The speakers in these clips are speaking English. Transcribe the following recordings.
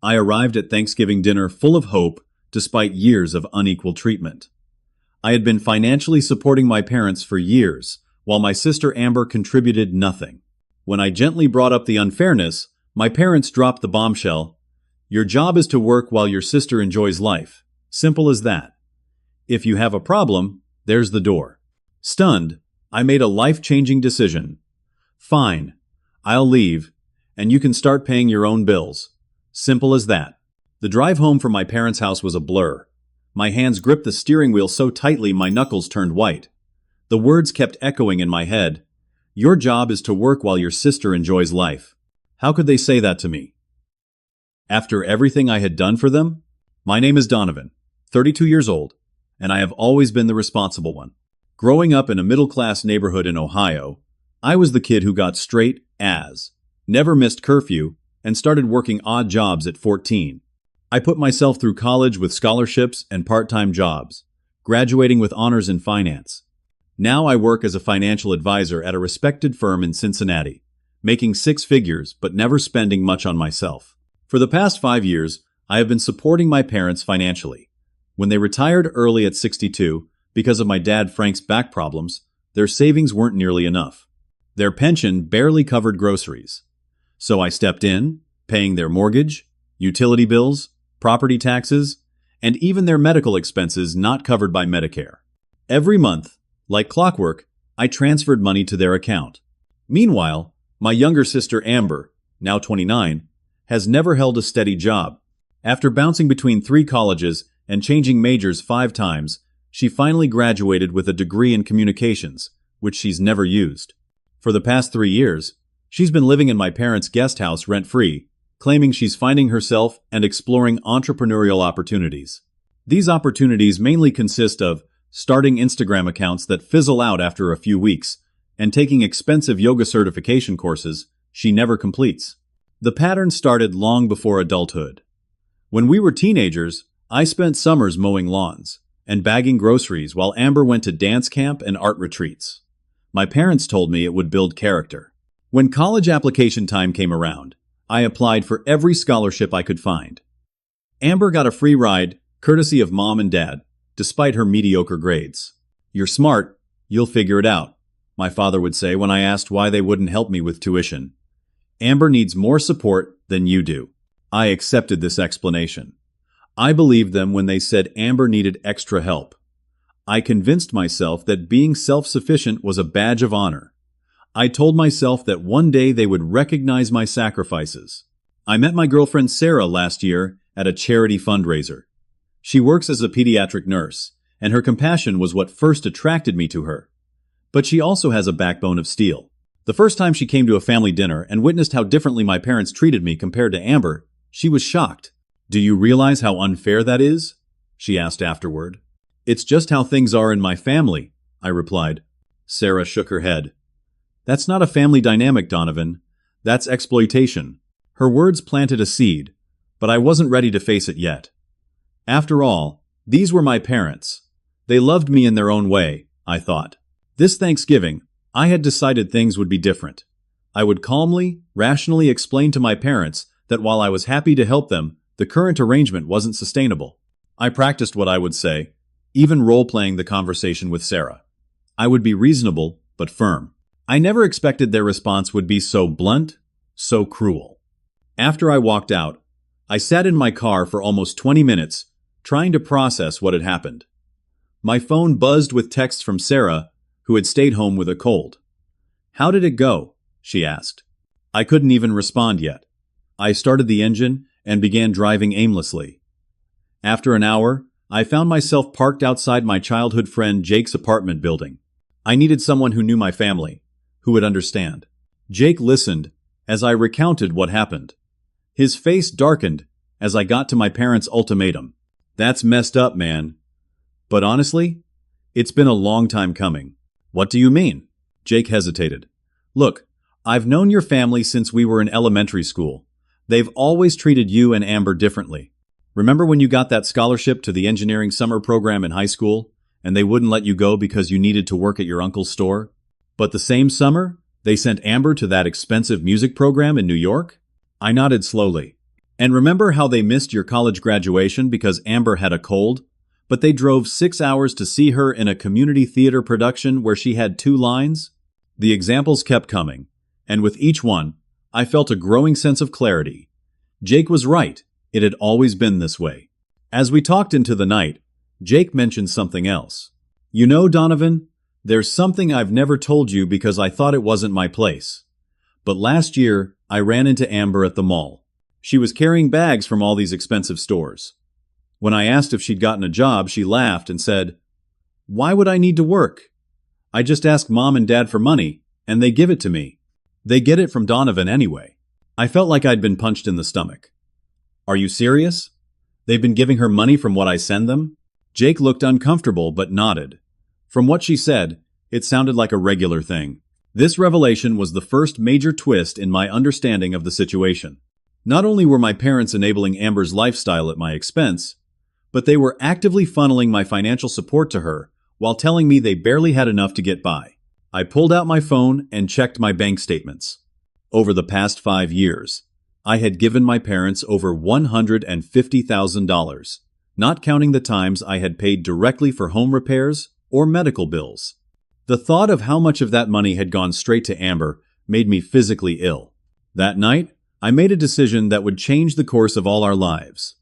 I arrived at Thanksgiving dinner full of hope despite years of unequal treatment. I had been financially supporting my parents for years, while my sister Amber contributed nothing. When I gently brought up the unfairness, my parents dropped the bombshell. Your job is to work while your sister enjoys life. Simple as that. If you have a problem, there's the door. Stunned, I made a life-changing decision. Fine, I'll leave, and you can start paying your own bills. Simple as that. The drive home from my parents' house was a blur. My hands gripped the steering wheel so tightly my knuckles turned white. The words kept echoing in my head. Your job is to work while your sister enjoys life. How could they say that to me? After everything I had done for them? My name is Donovan, 32 years old, and I have always been the responsible one. Growing up in a middle-class neighborhood in Ohio, I was the kid who got straight A's, never missed curfew, and started working odd jobs at 14. I put myself through college with scholarships and part-time jobs, graduating with honors in finance. Now I work as a financial advisor at a respected firm in Cincinnati, making six figures but never spending much on myself. For the past 5 years, I have been supporting my parents financially. When they retired early at 62, because of my dad Frank's back problems, their savings weren't nearly enough. Their pension barely covered groceries. So I stepped in, paying their mortgage, utility bills, property taxes, and even their medical expenses not covered by Medicare. Every month, like clockwork, I transferred money to their account. Meanwhile, my younger sister Amber, now 29, has never held a steady job. After bouncing between 3 colleges and changing majors 5 times, she finally graduated with a degree in communications, which she's never used. For the past 3 years, she's been living in my parents' guest house rent-free, claiming she's finding herself and exploring entrepreneurial opportunities. These opportunities mainly consist of starting Instagram accounts that fizzle out after a few weeks, and taking expensive yoga certification courses she never completes. The pattern started long before adulthood. When we were teenagers, I spent summers mowing lawns and bagging groceries while Amber went to dance camp and art retreats. My parents told me it would build character. When college application time came around, I applied for every scholarship I could find. Amber got a free ride, courtesy of mom and dad, despite her mediocre grades. You're smart, you'll figure it out, my father would say when I asked why they wouldn't help me with tuition. Amber needs more support than you do. I accepted this explanation. I believed them when they said Amber needed extra help. I convinced myself that being self-sufficient was a badge of honor. I told myself that one day they would recognize my sacrifices. I met my girlfriend Sarah last year at a charity fundraiser. She works as a pediatric nurse, and her compassion was what first attracted me to her. But she also has a backbone of steel. The first time she came to a family dinner and witnessed how differently my parents treated me compared to Amber, she was shocked. "Do you realize how unfair that is?" she asked afterward. "It's just how things are in my family," I replied. Sarah shook her head. "That's not a family dynamic, Donovan. That's exploitation." Her words planted a seed, but I wasn't ready to face it yet. After all, these were my parents. They loved me in their own way, I thought. This Thanksgiving, I had decided things would be different. I would calmly, rationally explain to my parents that while I was happy to help them, the current arrangement wasn't sustainable. I practiced what I would say, even role-playing the conversation with Sarah. I would be reasonable, but firm. I never expected their response would be so blunt, so cruel. After I walked out, I sat in my car for almost 20 minutes, trying to process what had happened. My phone buzzed with texts from Sarah, who had stayed home with a cold. "How did it go?" she asked. I couldn't even respond yet. I started the engine and began driving aimlessly. After an hour, I found myself parked outside my childhood friend Jake's apartment building. I needed someone who knew my family, who would understand. Jake listened as I recounted what happened. His face darkened as I got to my parents' ultimatum. "That's messed up, man. But honestly, it's been a long time coming." "What do you mean?" Jake hesitated. "Look, I've known your family since we were in elementary school. They've always treated you and Amber differently. Remember when you got that scholarship to the engineering summer program in high school, and they wouldn't let you go because you needed to work at your uncle's store? But the same summer, they sent Amber to that expensive music program in New York?" I nodded slowly. And remember how they missed your college graduation because Amber had a cold? But they drove 6 hours to see her in a community theater production where she had 2 lines? The examples kept coming, and with each one, I felt a growing sense of clarity. Jake was right. It had always been this way. As we talked into the night, Jake mentioned something else. You know, Donovan, there's something I've never told you because I thought it wasn't my place. But last year, I ran into Amber at the mall. She was carrying bags from all these expensive stores. When I asked if she'd gotten a job, she laughed and said, "Why would I need to work? I just ask Mom and Dad for money, and they give it to me. They get it from Donovan anyway." I felt like I'd been punched in the stomach. Are you serious? They've been giving her money from what I send them? Jake looked uncomfortable but nodded. From what she said, it sounded like a regular thing. This revelation was the first major twist in my understanding of the situation. Not only were my parents enabling Amber's lifestyle at my expense, but they were actively funneling my financial support to her while telling me they barely had enough to get by. I pulled out my phone and checked my bank statements. Over the past 5 years, I had given my parents over $150,000, not counting the times I had paid directly for home repairs or medical bills. The thought of how much of that money had gone straight to Amber made me physically ill. That night, I made a decision that would change the course of all our lives.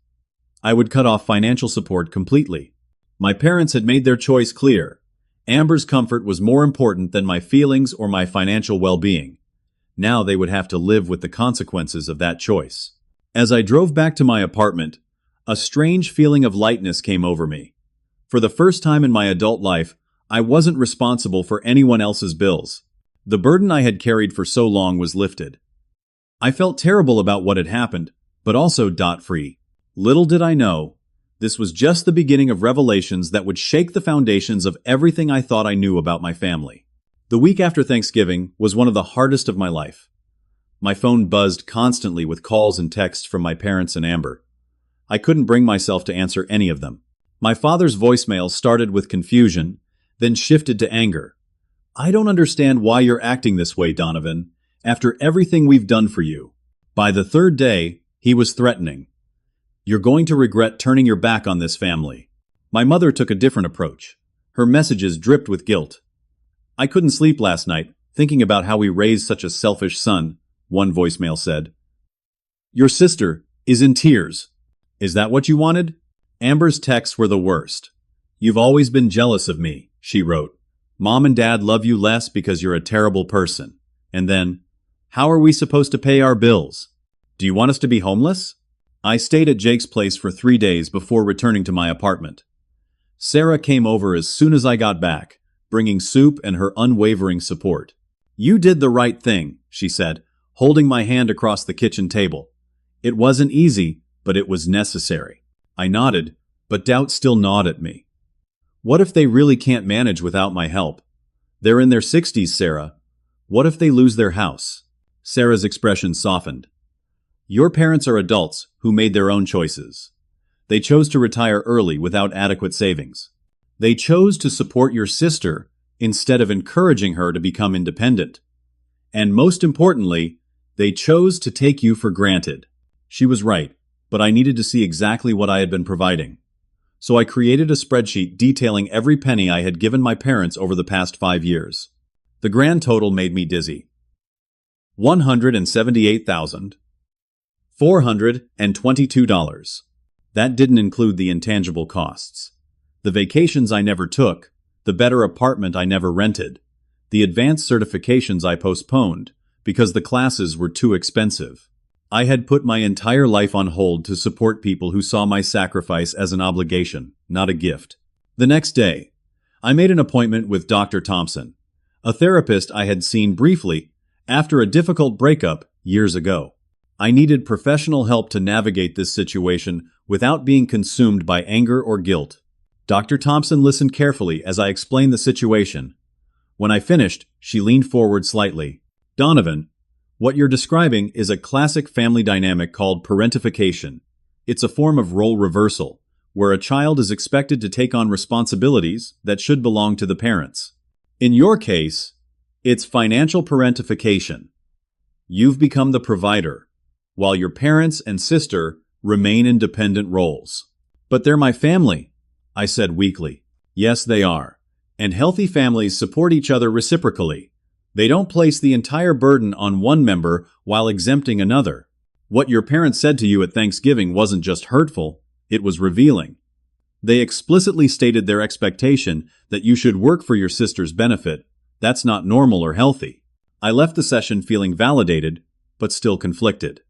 I would cut off financial support completely. My parents had made their choice clear. Amber's comfort was more important than my feelings or my financial well-being. Now they would have to live with the consequences of that choice. As I drove back to my apartment, a strange feeling of lightness came over me. For the first time in my adult life, I wasn't responsible for anyone else's bills. The burden I had carried for so long was lifted. I felt terrible about what had happened, but also debt-free. Little did I know, this was just the beginning of revelations that would shake the foundations of everything I thought I knew about my family. The week after Thanksgiving was one of the hardest of my life. My phone buzzed constantly with calls and texts from my parents and Amber. I couldn't bring myself to answer any of them. My father's voicemail started with confusion, then shifted to anger. "I don't understand why you're acting this way, Donovan, after everything we've done for you." By the third day, he was threatening. "You're going to regret turning your back on this family." My mother took a different approach. Her messages dripped with guilt. "I couldn't sleep last night, thinking about how we raised such a selfish son," one voicemail said. "Your sister is in tears. Is that what you wanted?" Amber's texts were the worst. "You've always been jealous of me," she wrote. "Mom and Dad love you less because you're a terrible person." And then, "How are we supposed to pay our bills? Do you want us to be homeless?" I stayed at Jake's place for 3 days before returning to my apartment. Sarah came over as soon as I got back, bringing soup and her unwavering support. "You did the right thing," she said, holding my hand across the kitchen table. "It wasn't easy, but it was necessary." I nodded, but doubt still gnawed at me. What if they really can't manage without my help? They're in their 60s, Sarah. What if they lose their house? Sarah's expression softened. "Your parents are adults who made their own choices. They chose to retire early without adequate savings. They chose to support your sister instead of encouraging her to become independent. And most importantly, they chose to take you for granted." She was right, but I needed to see exactly what I had been providing. So I created a spreadsheet detailing every penny I had given my parents over the past 5 years. The grand total made me dizzy. $178,422. That didn't include the intangible costs. The vacations I never took, the better apartment I never rented, the advanced certifications I postponed because the classes were too expensive. I had put my entire life on hold to support people who saw my sacrifice as an obligation, not a gift. The next day, I made an appointment with Dr. Thompson, a therapist I had seen briefly after a difficult breakup years ago. I needed professional help to navigate this situation without being consumed by anger or guilt. Dr. Thompson listened carefully as I explained the situation. When I finished, she leaned forward slightly. "Donovan, what you're describing is a classic family dynamic called parentification. It's a form of role reversal, where a child is expected to take on responsibilities that should belong to the parents. In your case, it's financial parentification. You've become the provider. while your parents and sister remain in dependent roles. But they're my family, I said weakly. Yes, they are. And healthy families support each other reciprocally. They don't place the entire burden on one member while exempting another. What your parents said to you at Thanksgiving wasn't just hurtful, it was revealing. They explicitly stated their expectation that you should work for your sister's benefit. That's not normal or healthy. I left the session feeling validated, but still conflicted.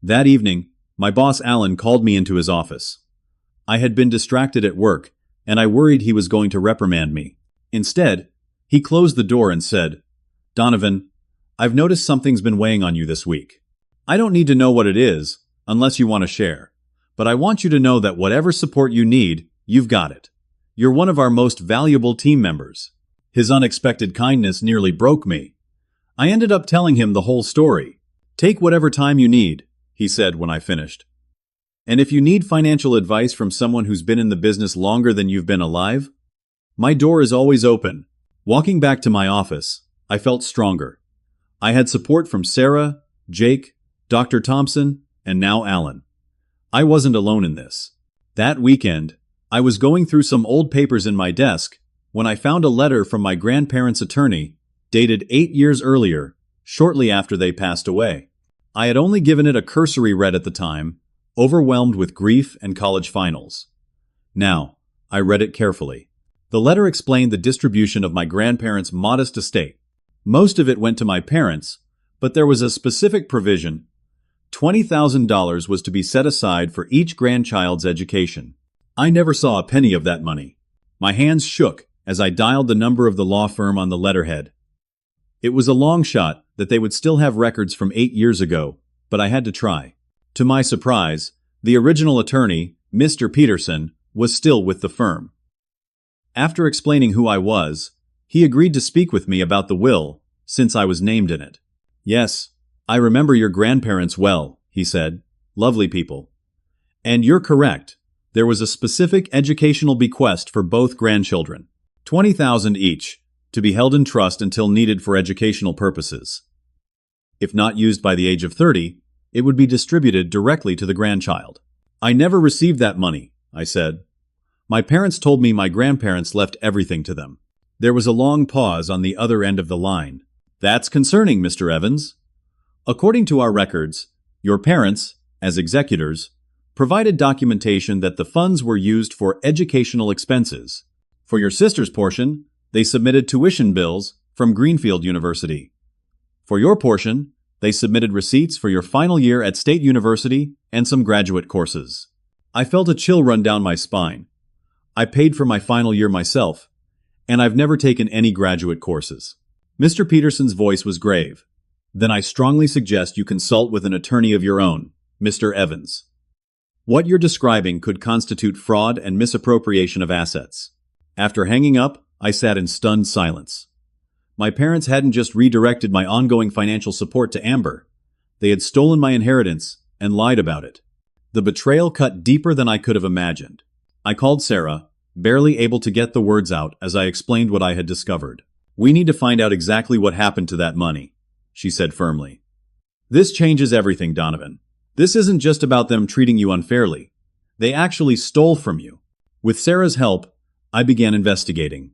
That evening, my boss Alan called me into his office. I had been distracted at work, and I worried he was going to reprimand me. Instead, he closed the door and said, "Donovan, I've noticed something's been weighing on you this week. I don't need to know what it is, unless you want to share. But I want you to know that whatever support you need, you've got it. You're one of our most valuable team members." His unexpected kindness nearly broke me. I ended up telling him the whole story. "Take whatever time you need," he said when I finished. "And if you need financial advice from someone who's been in the business longer than you've been alive, my door is always open." Walking back to my office, I felt stronger. I had support from Sarah, Jake, Dr. Thompson, and now Alan. I wasn't alone in this. That weekend, I was going through some old papers in my desk when I found a letter from my grandparents' attorney, dated 8 years earlier, shortly after they passed away. I had only given it a cursory read at the time, overwhelmed with grief and college finals. Now, I read it carefully. The letter explained the distribution of my grandparents' modest estate. Most of it went to my parents, but there was a specific provision. $20,000 was to be set aside for each grandchild's education. I never saw a penny of that money. My hands shook as I dialed the number of the law firm on the letterhead. It was a long shot that they would still have records from 8 years ago, but I had to try. To my surprise, the original attorney, Mr. Peterson, was still with the firm. After explaining who I was, he agreed to speak with me about the will, since I was named in it. "Yes, I remember your grandparents well," he said. "Lovely people. And you're correct. There was a specific educational bequest for both grandchildren. $20,000 each, to be held in trust until needed for educational purposes. If not used by the age of 30, it would be distributed directly to the grandchild." "I never received that money," I said. "My parents told me my grandparents left everything to them." There was a long pause on the other end of the line. "That's concerning, Mr. Evans. According to our records, your parents, as executors, provided documentation that the funds were used for educational expenses. For your sister's portion, they submitted tuition bills from Greenfield University. For your portion, they submitted receipts for your final year at State University and some graduate courses." I felt a chill run down my spine. I paid for my final year myself, and I've never taken any graduate courses. Mr. Peterson's voice was grave. "Then I strongly suggest you consult with an attorney of your own, Mr. Evans. What you're describing could constitute fraud and misappropriation of assets." After hanging up, I sat in stunned silence. My parents hadn't just redirected my ongoing financial support to Amber. They had stolen my inheritance and lied about it. The betrayal cut deeper than I could have imagined. I called Sarah, barely able to get the words out as I explained what I had discovered. "We need to find out exactly what happened to that money," she said firmly. "This changes everything, Donovan. This isn't just about them treating you unfairly. They actually stole from you." With Sarah's help, I began investigating.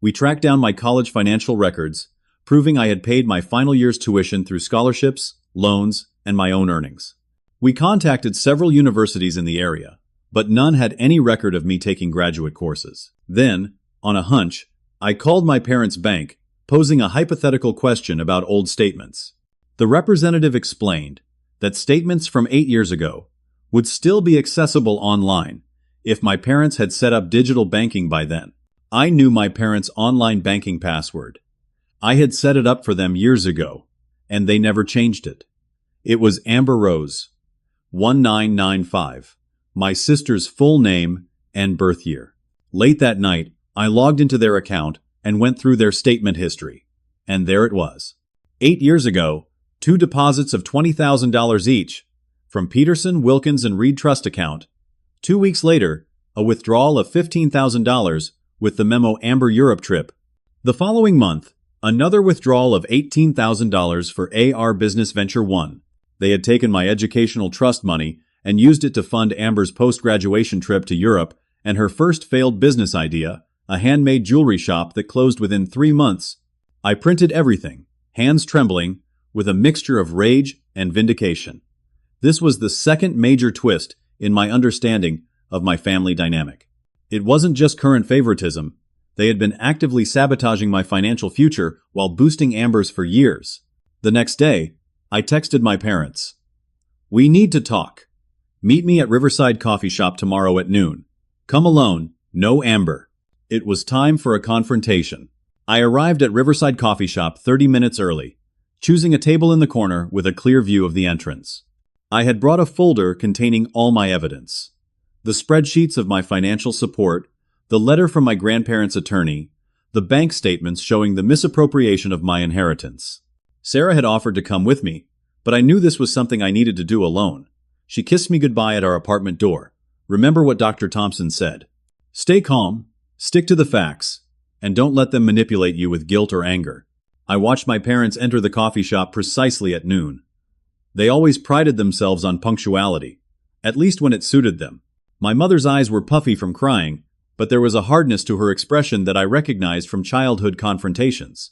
We tracked down my college financial records, proving I had paid my final year's tuition through scholarships, loans, and my own earnings. We contacted several universities in the area, but none had any record of me taking graduate courses. Then, on a hunch, I called my parents' bank, posing a hypothetical question about old statements. The representative explained that statements from 8 years ago would still be accessible online if my parents had set up digital banking by then. I knew my parents' online banking password. I had set it up for them years ago, and they never changed it. It was Amber Rose, 1995, my sister's full name and birth year. Late that night, I logged into their account and went through their statement history. And there it was. 8 years ago, 2 deposits of $20,000 each, from Peterson, Wilkins, and Reed Trust account. 2 weeks later, a withdrawal of $15,000 with the memo Amber Europe trip. The following month, another withdrawal of $18,000 for AR Business Venture 1. They had taken my educational trust money and used it to fund Amber's post-graduation trip to Europe and her first failed business idea, a handmade jewelry shop that closed within 3 months. I printed everything, hands trembling, with a mixture of rage and vindication. This was the second major twist in my understanding of my family dynamic. It wasn't just current favoritism. They had been actively sabotaging my financial future while boosting Amber's for years. The next day, I texted my parents. "We need to talk. Meet me at Riverside Coffee Shop tomorrow at noon. Come alone, no Amber." It was time for a confrontation. I arrived at Riverside Coffee Shop 30 minutes early, choosing a table in the corner with a clear view of the entrance. I had brought a folder containing all my evidence. The spreadsheets of my financial support, the letter from my grandparents' attorney, the bank statements showing the misappropriation of my inheritance. Sarah had offered to come with me, but I knew this was something I needed to do alone. She kissed me goodbye at our apartment door. "Remember what Dr. Thompson said. Stay calm, stick to the facts, and don't let them manipulate you with guilt or anger." I watched my parents enter the coffee shop precisely at noon. They always prided themselves on punctuality, at least when it suited them. My mother's eyes were puffy from crying, but there was a hardness to her expression that I recognized from childhood confrontations.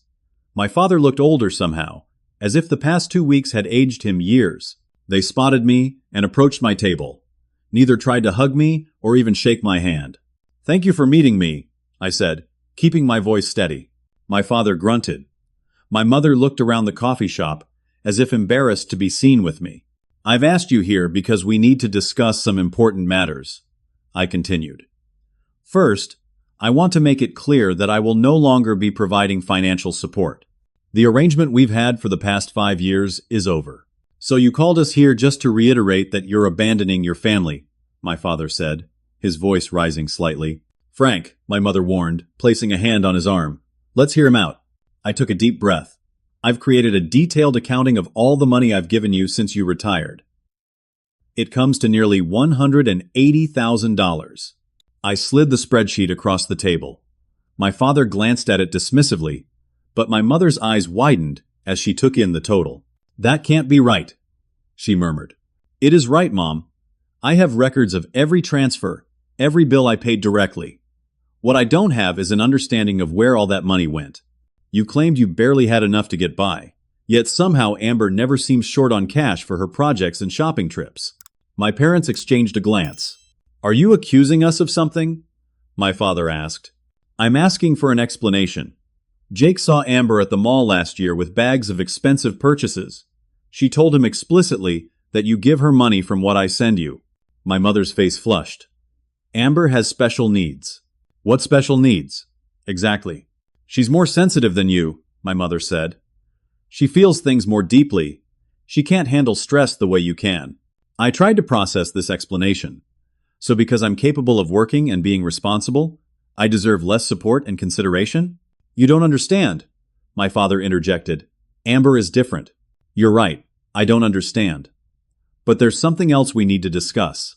My father looked older somehow, as if the past 2 weeks had aged him years. They spotted me and approached my table. Neither tried to hug me or even shake my hand. "Thank you for meeting me," I said, keeping my voice steady. My father grunted. My mother looked around the coffee shop, as if embarrassed to be seen with me. "I've asked you here because we need to discuss some important matters," I continued. "First, I want to make it clear that I will no longer be providing financial support. The arrangement we've had for the past 5 years is over." "So you called us here just to reiterate that you're abandoning your family," my father said, his voice rising slightly. "Frank," my mother warned, placing a hand on his arm. "Let's hear him out." I took a deep breath. "I've created a detailed accounting of all the money I've given you since you retired. It comes to nearly $180,000. I slid the spreadsheet across the table. My father glanced at it dismissively, but my mother's eyes widened as she took in the total. "That can't be right," she murmured. "It is right, Mom. I have records of every transfer, every bill I paid directly. What I don't have is an understanding of where all that money went. You claimed you barely had enough to get by, yet somehow Amber never seems short on cash for her projects and shopping trips." My parents exchanged a glance. "Are you accusing us of something?" my father asked. "I'm asking for an explanation. Jake saw Amber at the mall last year with bags of expensive purchases. She told him explicitly that you give her money from what I send you." My mother's face flushed. "Amber has special needs." "What special needs?" "Exactly." "She's more sensitive than you," my mother said. "She feels things more deeply. She can't handle stress the way you can." I tried to process this explanation. So because I'm capable of working and being responsible, I deserve less support and consideration? "You don't understand," my father interjected. "Amber is different." "You're right, I don't understand. But there's something else we need to discuss."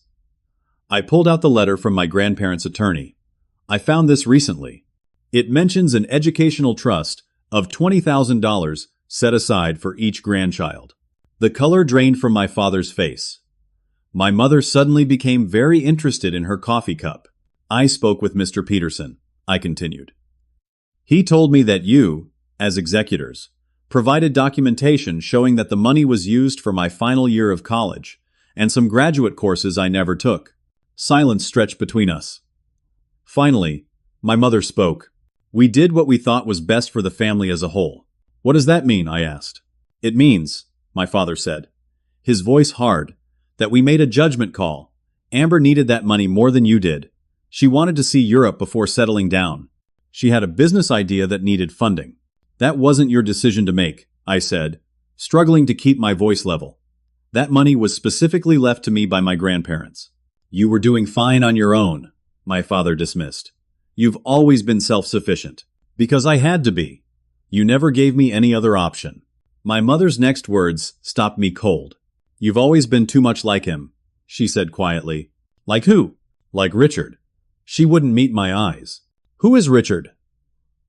I pulled out the letter from my grandparents' attorney. "I found this recently. It mentions an educational trust of $20,000 set aside for each grandchild." The color drained from my father's face. My mother suddenly became very interested in her coffee cup. "I spoke with Mr. Peterson," I continued. "He told me that you, as executors, provided documentation showing that the money was used for my final year of college and some graduate courses I never took." Silence stretched between us. Finally, my mother spoke. "We did what we thought was best for the family as a whole." "What does that mean?" I asked. "It means," my father said, his voice hard, "that we made a judgment call. Amber needed that money more than you did. She wanted to see Europe before settling down. She had a business idea that needed funding. That wasn't your decision to make," I said, struggling to keep my voice level. "That money was specifically left to me by my grandparents." "You were doing fine on your own," my father dismissed. "You've always been self-sufficient." "Because I had to be. You never gave me any other option." My mother's next words stopped me cold. "You've always been too much like him," she said quietly. "Like who?" "Like Richard." She wouldn't meet my eyes. "Who is Richard?"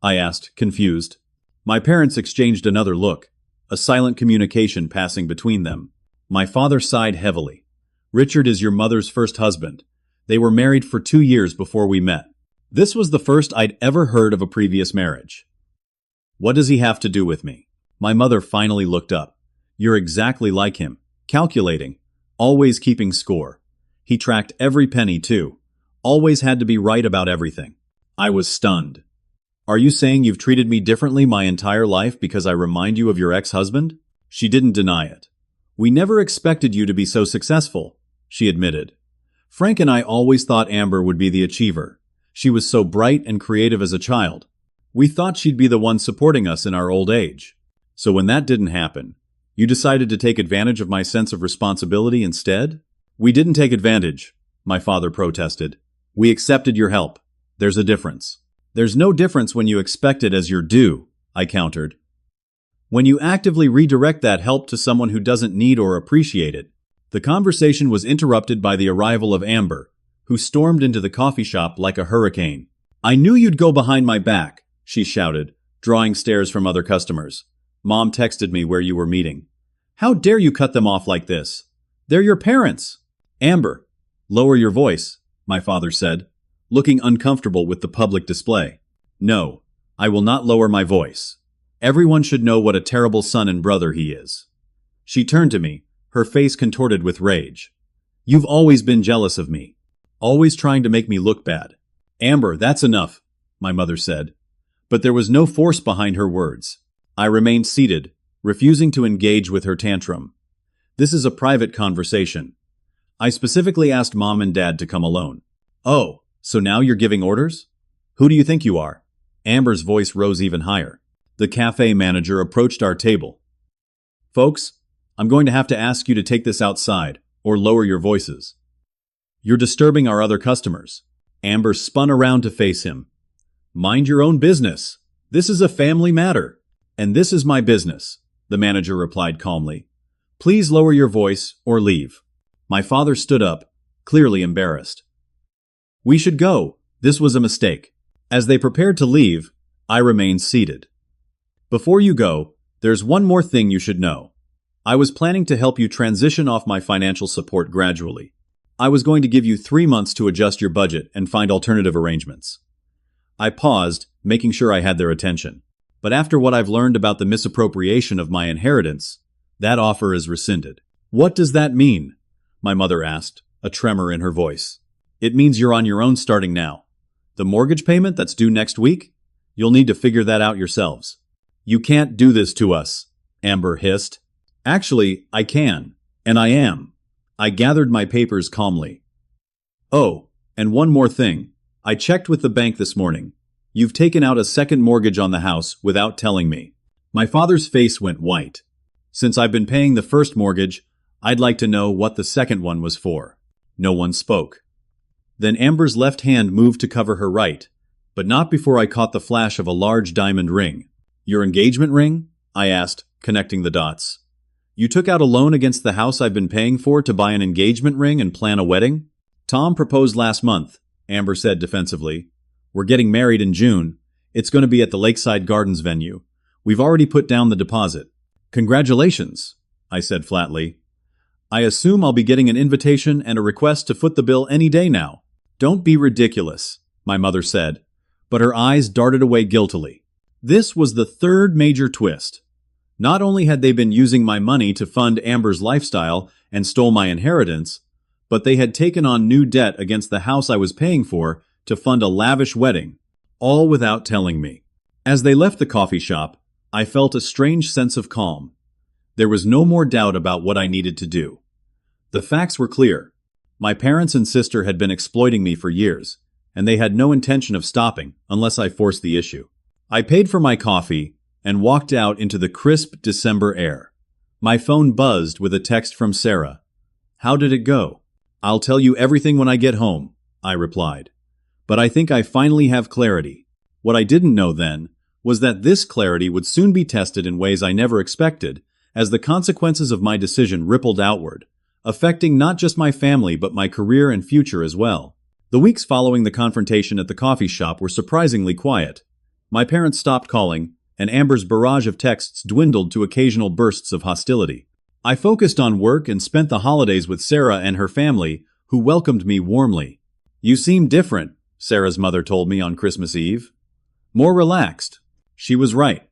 I asked, confused. My parents exchanged another look, a silent communication passing between them. My father sighed heavily. Richard is your mother's first husband. They were married for 2 years before we met. This was the first I'd ever heard of a previous marriage. What does he have to do with me? My mother finally looked up. You're exactly like him. Calculating. Always keeping score. He tracked every penny, too. Always had to be right about everything. I was stunned. Are you saying you've treated me differently my entire life because I remind you of your ex-husband? She didn't deny it. We never expected you to be so successful, she admitted. Frank and I always thought Amber would be the achiever. She was so bright and creative as a child. We thought she'd be the one supporting us in our old age. So when that didn't happen, you decided to take advantage of my sense of responsibility instead? We didn't take advantage, my father protested. We accepted your help. There's a difference. There's no difference when you expect it as your due, I countered. When you actively redirect that help to someone who doesn't need or appreciate it. The conversation was interrupted by the arrival of Amber, who stormed into the coffee shop like a hurricane. I knew you'd go behind my back, she shouted, drawing stares from other customers. Mom texted me where you were meeting. How dare you cut them off like this? They're your parents. Amber, lower your voice, my father said, looking uncomfortable with the public display. No, I will not lower my voice. Everyone should know what a terrible son and brother he is. She turned to me, her face contorted with rage. You've always been jealous of me. Always trying to make me look bad. Amber, that's enough, my mother said. But there was no force behind her words. I remained seated, refusing to engage with her tantrum. This is a private conversation. I specifically asked Mom and Dad to come alone. Oh, so now you're giving orders? Who do you think you are? Amber's voice rose even higher. The cafe manager approached our table. Folks, I'm going to have to ask you to take this outside, or lower your voices. You're disturbing our other customers. Amber spun around to face him. Mind your own business. This is a family matter. And this is my business, the manager replied calmly. Please lower your voice or leave. My father stood up, clearly embarrassed. We should go. This was a mistake. As they prepared to leave, I remained seated. Before you go, there's one more thing you should know. I was planning to help you transition off my financial support gradually. I was going to give you 3 months to adjust your budget and find alternative arrangements. I paused, making sure I had their attention. But after what I've learned about the misappropriation of my inheritance, that offer is rescinded. What does that mean? My mother asked, a tremor in her voice. It means you're on your own starting now. The mortgage payment that's due next week? You'll need to figure that out yourselves. You can't do this to us, Amber hissed. Actually, I can, and I am. I gathered my papers calmly. Oh, and one more thing. I checked with the bank this morning. You've taken out a second mortgage on the house without telling me. My father's face went white. Since I've been paying the first mortgage, I'd like to know what the second one was for. No one spoke. Then Amber's left hand moved to cover her right, but not before I caught the flash of a large diamond ring. Your engagement ring? I asked, connecting the dots. You took out a loan against the house I've been paying for to buy an engagement ring and plan a wedding? Tom proposed last month, Amber said defensively. We're getting married in June. It's going to be at the Lakeside Gardens venue. We've already put down the deposit. Congratulations, I said flatly. I assume I'll be getting an invitation and a request to foot the bill any day now. Don't be ridiculous, my mother said, but her eyes darted away guiltily. This was the third major twist. Not only had they been using my money to fund Amber's lifestyle and stole my inheritance, but they had taken on new debt against the house I was paying for to fund a lavish wedding, all without telling me. As they left the coffee shop, I felt a strange sense of calm. There was no more doubt about what I needed to do. The facts were clear. My parents and sister had been exploiting me for years, and they had no intention of stopping unless I forced the issue. I paid for my coffee and walked out into the crisp December air. My phone buzzed with a text from Sarah. How did it go? I'll tell you everything when I get home, I replied. But I think I finally have clarity. What I didn't know then was that this clarity would soon be tested in ways I never expected, as the consequences of my decision rippled outward, affecting not just my family but my career and future as well. The weeks following the confrontation at the coffee shop were surprisingly quiet. My parents stopped calling, and Amber's barrage of texts dwindled to occasional bursts of hostility. I focused on work and spent the holidays with Sarah and her family, who welcomed me warmly. You seem different, Sarah's mother told me on Christmas Eve. More relaxed. She was right.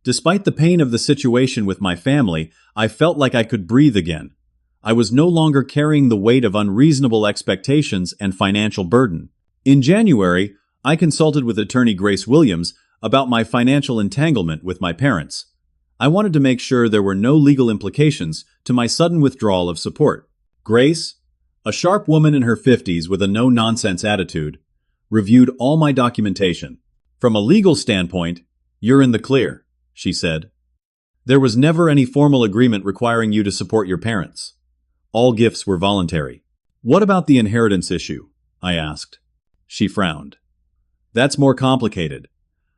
Despite the pain of the situation with my family, I felt like I could breathe again. I was no longer carrying the weight of unreasonable expectations and financial burden. In January, I consulted with attorney Grace Williams about my financial entanglement with my parents. I wanted to make sure there were no legal implications to my sudden withdrawal of support. Grace, a sharp woman in her 50s with a no-nonsense attitude, reviewed all my documentation. From a legal standpoint, you're in the clear, she said. There was never any formal agreement requiring you to support your parents. All gifts were voluntary. What about the inheritance issue? I asked. She frowned. That's more complicated.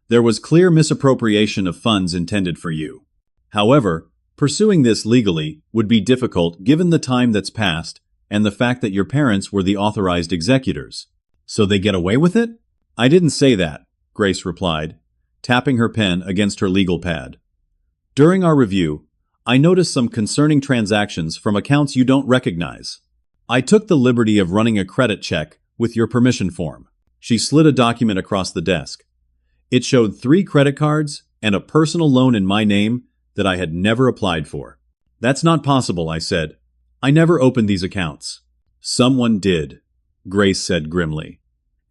There was clear misappropriation of funds intended for you. However, pursuing this legally would be difficult given the time that's passed and the fact that your parents were the authorized executors. So they get away with it? I didn't say that, Grace replied, tapping her pen against her legal pad. During our review, I noticed some concerning transactions from accounts you don't recognize. I took the liberty of running a credit check with your permission form. She slid a document across the desk. It showed 3 credit cards and a personal loan in my name that I had never applied for. That's not possible, I said. I never opened these accounts. Someone did, Grace said grimly.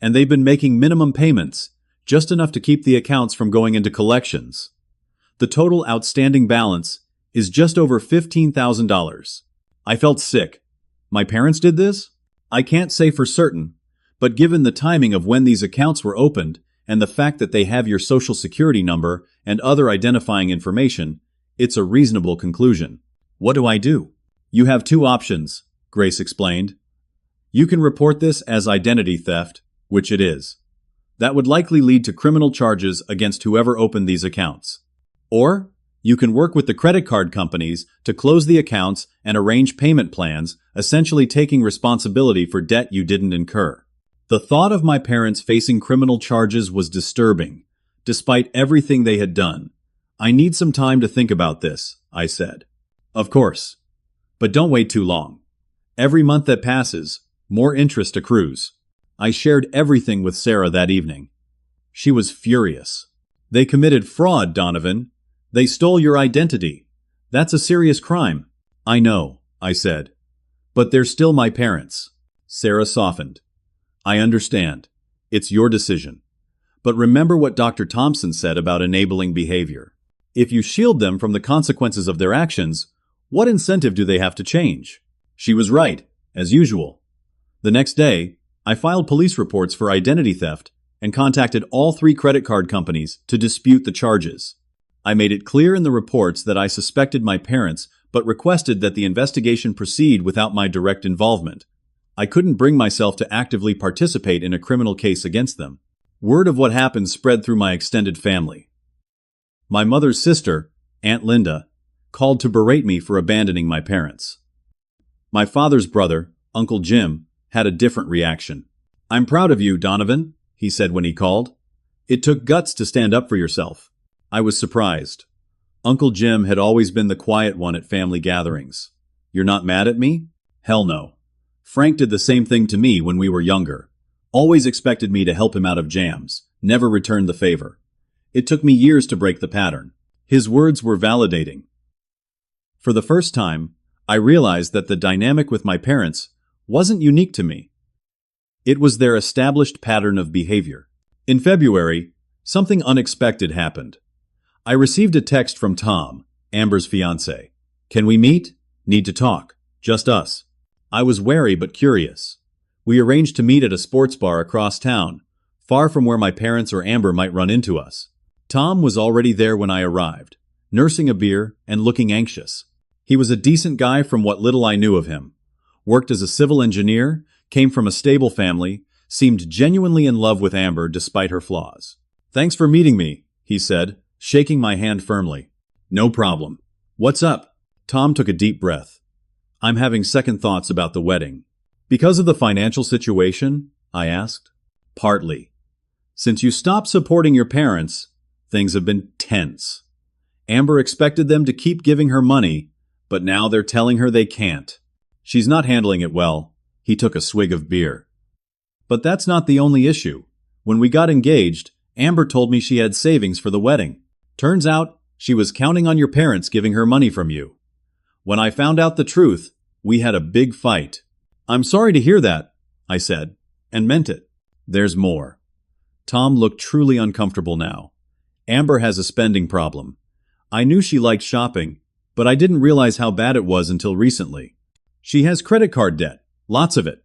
And they've been making minimum payments, just enough to keep the accounts from going into collections. The total outstanding balance is just over $15,000. I felt sick. My parents did this? I can't say for certain, but given the timing of when these accounts were opened and the fact that they have your social security number and other identifying information, it's a reasonable conclusion. What do I do? You have 2 options, Grace explained. You can report this as identity theft, which it is. That would likely lead to criminal charges against whoever opened these accounts. Or you can work with the credit card companies to close the accounts and arrange payment plans, essentially taking responsibility for debt you didn't incur. The thought of my parents facing criminal charges was disturbing, despite everything they had done. I need some time to think about this, I said. Of course. But don't wait too long. Every month that passes, more interest accrues. I shared everything with Sarah that evening. She was furious. They committed fraud, Donovan. They stole your identity. That's a serious crime. I know, I said. But they're still my parents. Sarah softened. I understand. It's your decision. But remember what Dr. Thompson said about enabling behavior. If you shield them from the consequences of their actions, what incentive do they have to change? She was right, as usual. The next day, I filed police reports for identity theft and contacted all 3 credit card companies to dispute the charges. I made it clear in the reports that I suspected my parents, but requested that the investigation proceed without my direct involvement. I couldn't bring myself to actively participate in a criminal case against them. Word of what happened spread through my extended family. My mother's sister, Aunt Linda, called to berate me for abandoning my parents. My father's brother, Uncle Jim, had a different reaction. I'm proud of you, Donovan, he said when he called. It took guts to stand up for yourself. I was surprised. Uncle Jim had always been the quiet one at family gatherings. You're not mad at me? Hell no. Frank did the same thing to me when we were younger. Always expected me to help him out of jams, never returned the favor. It took me years to break the pattern. His words were validating. For the first time, I realized that the dynamic with my parents wasn't unique to me. It was their established pattern of behavior. In February, something unexpected happened. I received a text from Tom, Amber's fiancé. Can we meet? Need to talk. Just us. I was wary but curious. We arranged to meet at a sports bar across town, far from where my parents or Amber might run into us. Tom was already there when I arrived, nursing a beer and looking anxious. He was a decent guy from what little I knew of him. Worked as a civil engineer, came from a stable family, seemed genuinely in love with Amber despite her flaws. Thanks for meeting me, he said, shaking my hand firmly. No problem. What's up? Tom took a deep breath. I'm having second thoughts about the wedding. Because of the financial situation? I asked. Partly. Since you stopped supporting your parents, things have been tense. Amber expected them to keep giving her money, But now they're telling her they can't. She's not handling it well. He took a swig of beer. But that's not the only issue. When we got engaged, Amber told me she had savings for the wedding. Turns out, she was counting on your parents giving her money from you. When I found out the truth, we had a big fight. I'm sorry to hear that, I said, and meant it. There's more. Tom looked truly uncomfortable now. Amber has a spending problem. I knew she liked shopping, but I didn't realize how bad it was until recently. She has credit card debt, lots of it.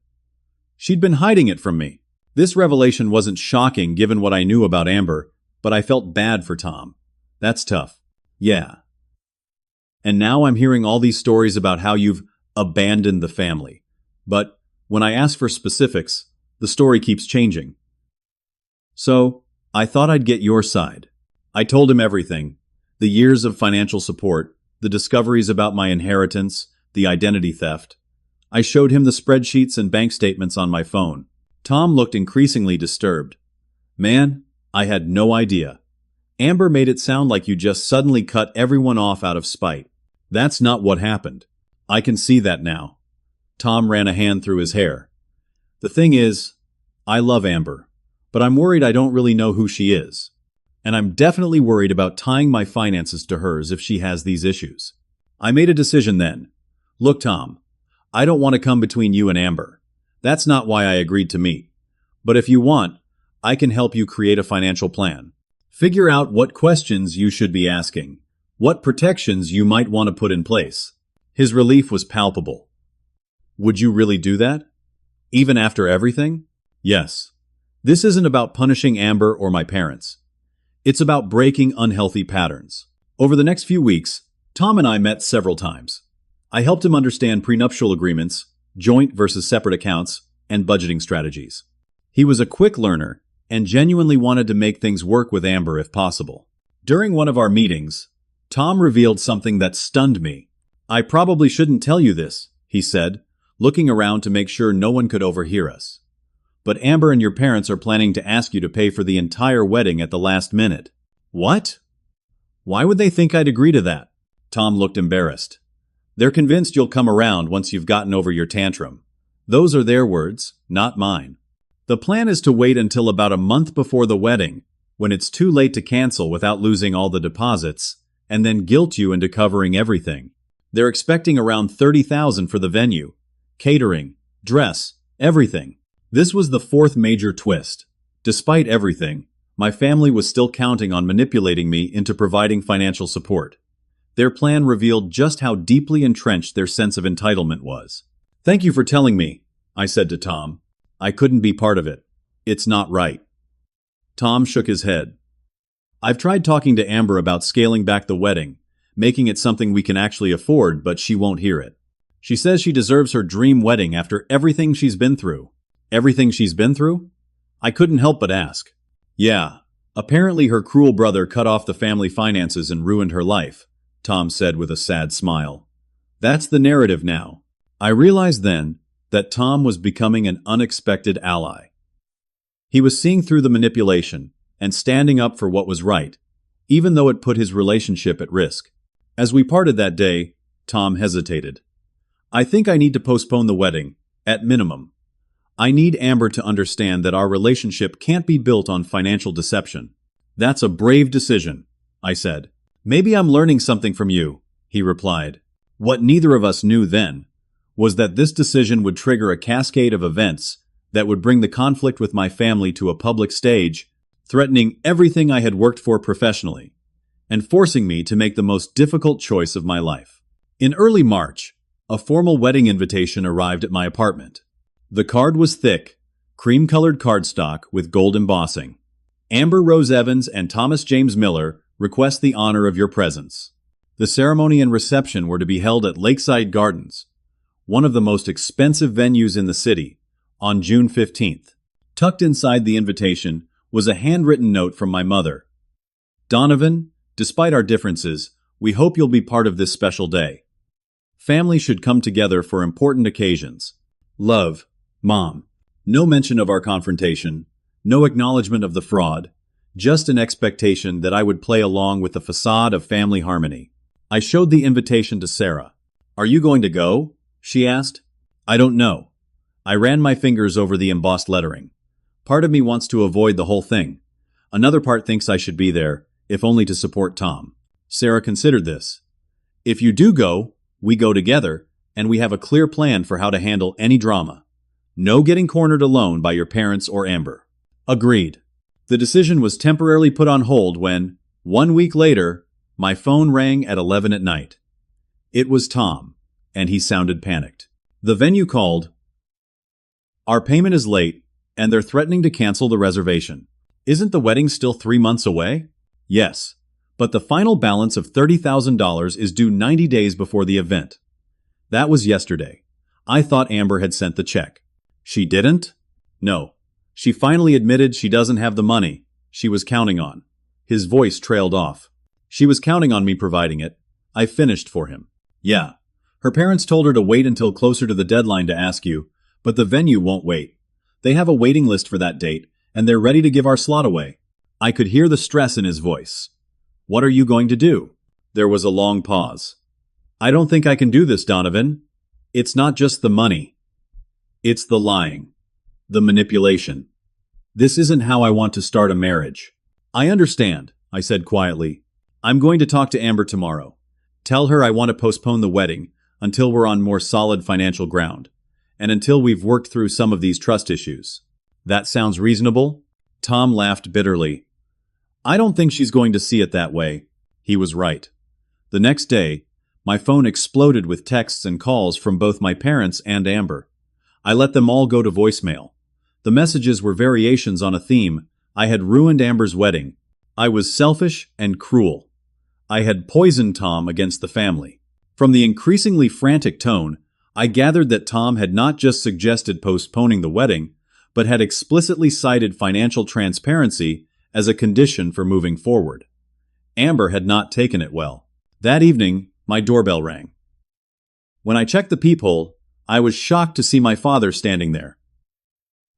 She'd been hiding it from me. This revelation wasn't shocking given what I knew about Amber, but I felt bad for Tom. That's tough. Yeah. And now I'm hearing all these stories about how you've abandoned the family. But when I ask for specifics, the story keeps changing. So, I thought I'd get your side. I told him everything. The years of financial support, the discoveries about my inheritance, the identity theft. I showed him the spreadsheets and bank statements on my phone. Tom looked increasingly disturbed. Man, I had no idea. Amber made it sound like you just suddenly cut everyone off out of spite. That's not what happened. I can see that now. Tom ran a hand through his hair. The thing is, I love Amber, but I'm worried I don't really know who she is. And I'm definitely worried about tying my finances to hers if she has these issues. I made a decision then. Look, Tom, I don't want to come between you and Amber. That's not why I agreed to meet. But if you want, I can help you create a financial plan. Figure out what questions you should be asking, what protections you might want to put in place. His relief was palpable. Would you really do that? Even after everything? Yes. This isn't about punishing Amber or my parents. It's about breaking unhealthy patterns. Over the next few weeks, Tom and I met several times. I helped him understand prenuptial agreements, joint versus separate accounts, and budgeting strategies. He was a quick learner and genuinely wanted to make things work with Amber if possible. During one of our meetings, Tom revealed something that stunned me. I probably shouldn't tell you this, he said, looking around to make sure no one could overhear us. But Amber and your parents are planning to ask you to pay for the entire wedding at the last minute. What? Why would they think I'd agree to that? Tom looked embarrassed. They're convinced you'll come around once you've gotten over your tantrum. Those are their words, not mine. The plan is to wait until about a month before the wedding, when it's too late to cancel without losing all the deposits, and then guilt you into covering everything. They're expecting around $30,000 for the venue, catering, dress, everything. This was the fourth major twist. Despite everything, my family was still counting on manipulating me into providing financial support. Their plan revealed just how deeply entrenched their sense of entitlement was. Thank you for telling me, I said to Tom. I couldn't be part of it. It's not right. Tom shook his head. I've tried talking to Amber about scaling back the wedding, making it something we can actually afford, but she won't hear it. She says she deserves her dream wedding after everything she's been through. Everything she's been through? I couldn't help but ask. Yeah, apparently her cruel brother cut off the family finances and ruined her life, Tom said with a sad smile. That's the narrative now. I realized then that Tom was becoming an unexpected ally. He was seeing through the manipulation and standing up for what was right, even though it put his relationship at risk. As we parted that day, Tom hesitated. I think I need to postpone the wedding, at minimum. I need Amber to understand that our relationship can't be built on financial deception. That's a brave decision, I said. Maybe I'm learning something from you, he replied. What neither of us knew then was that this decision would trigger a cascade of events that would bring the conflict with my family to a public stage, threatening everything I had worked for professionally, and forcing me to make the most difficult choice of my life. In early March, a formal wedding invitation arrived at my apartment. The card was thick, cream-colored cardstock with gold embossing. Amber Rose Evans and Thomas James Miller request the honor of your presence. The ceremony and reception were to be held at Lakeside Gardens, one of the most expensive venues in the city, on June 15th. Tucked inside the invitation was a handwritten note from my mother. Donovan, despite our differences, we hope you'll be part of this special day. Family should come together for important occasions. Love, Mom. No mention of our confrontation, no acknowledgement of the fraud, just an expectation that I would play along with the facade of family harmony. I showed the invitation to Sarah. Are you going to go? She asked. I don't know. I ran my fingers over the embossed lettering. Part of me wants to avoid the whole thing. Another part thinks I should be there, if only to support Tom. Sarah considered this. If you do go, we go together, and we have a clear plan for how to handle any drama. No getting cornered alone by your parents or Amber. Agreed. The decision was temporarily put on hold when, 1 week later, my phone rang at 11 at night. It was Tom, and he sounded panicked. The venue called. Our payment is late, and they're threatening to cancel the reservation. Isn't the wedding still 3 months away? Yes, but the final balance of $30,000 is due 90 days before the event. That was yesterday. I thought Amber had sent the check. She didn't? No. She finally admitted she doesn't have the money she was counting on. His voice trailed off. She was counting on me providing it. I finished for him. Yeah. Her parents told her to wait until closer to the deadline to ask you, but the venue won't wait. They have a waiting list for that date, and they're ready to give our slot away. I could hear the stress in his voice. What are you going to do? There was a long pause. I don't think I can do this, Donovan. It's not just the money. It's the lying. The manipulation. This isn't how I want to start a marriage. I understand, I said quietly. I'm going to talk to Amber tomorrow. Tell her I want to postpone the wedding until we're on more solid financial ground, and until we've worked through some of these trust issues. That sounds reasonable? Tom laughed bitterly. I don't think she's going to see it that way. He was right. The next day, my phone exploded with texts and calls from both my parents and Amber. I let them all go to voicemail. The messages were variations on a theme. I had ruined Amber's wedding. I was selfish and cruel. I had poisoned Tom against the family. From the increasingly frantic tone, I gathered that Tom had not just suggested postponing the wedding, but had explicitly cited financial transparency as a condition for moving forward. Amber had not taken it well. That evening, my doorbell rang. When I checked the peephole, I was shocked to see my father standing there.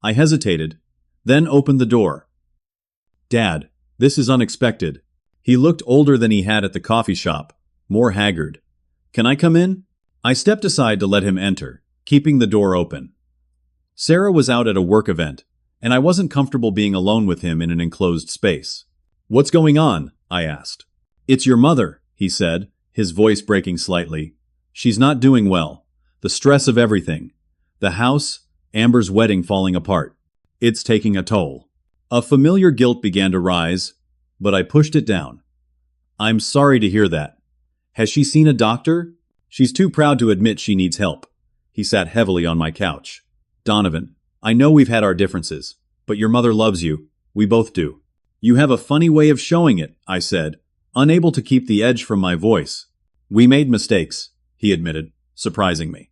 I hesitated, then opened the door. Dad, this is unexpected. He looked older than he had at the coffee shop, more haggard. Can I come in? I stepped aside to let him enter, keeping the door open. Sarah was out at a work event, and I wasn't comfortable being alone with him in an enclosed space. What's going on? I asked. It's your mother, he said, his voice breaking slightly. She's not doing well. The stress of everything. The house, Amber's wedding falling apart. It's taking a toll. A familiar guilt began to rise, but I pushed it down. I'm sorry to hear that. Has she seen a doctor? She's too proud to admit she needs help. He sat heavily on my couch. Donovan, I know we've had our differences, but your mother loves you. We both do. You have a funny way of showing it, I said, unable to keep the edge from my voice. We made mistakes, he admitted, surprising me.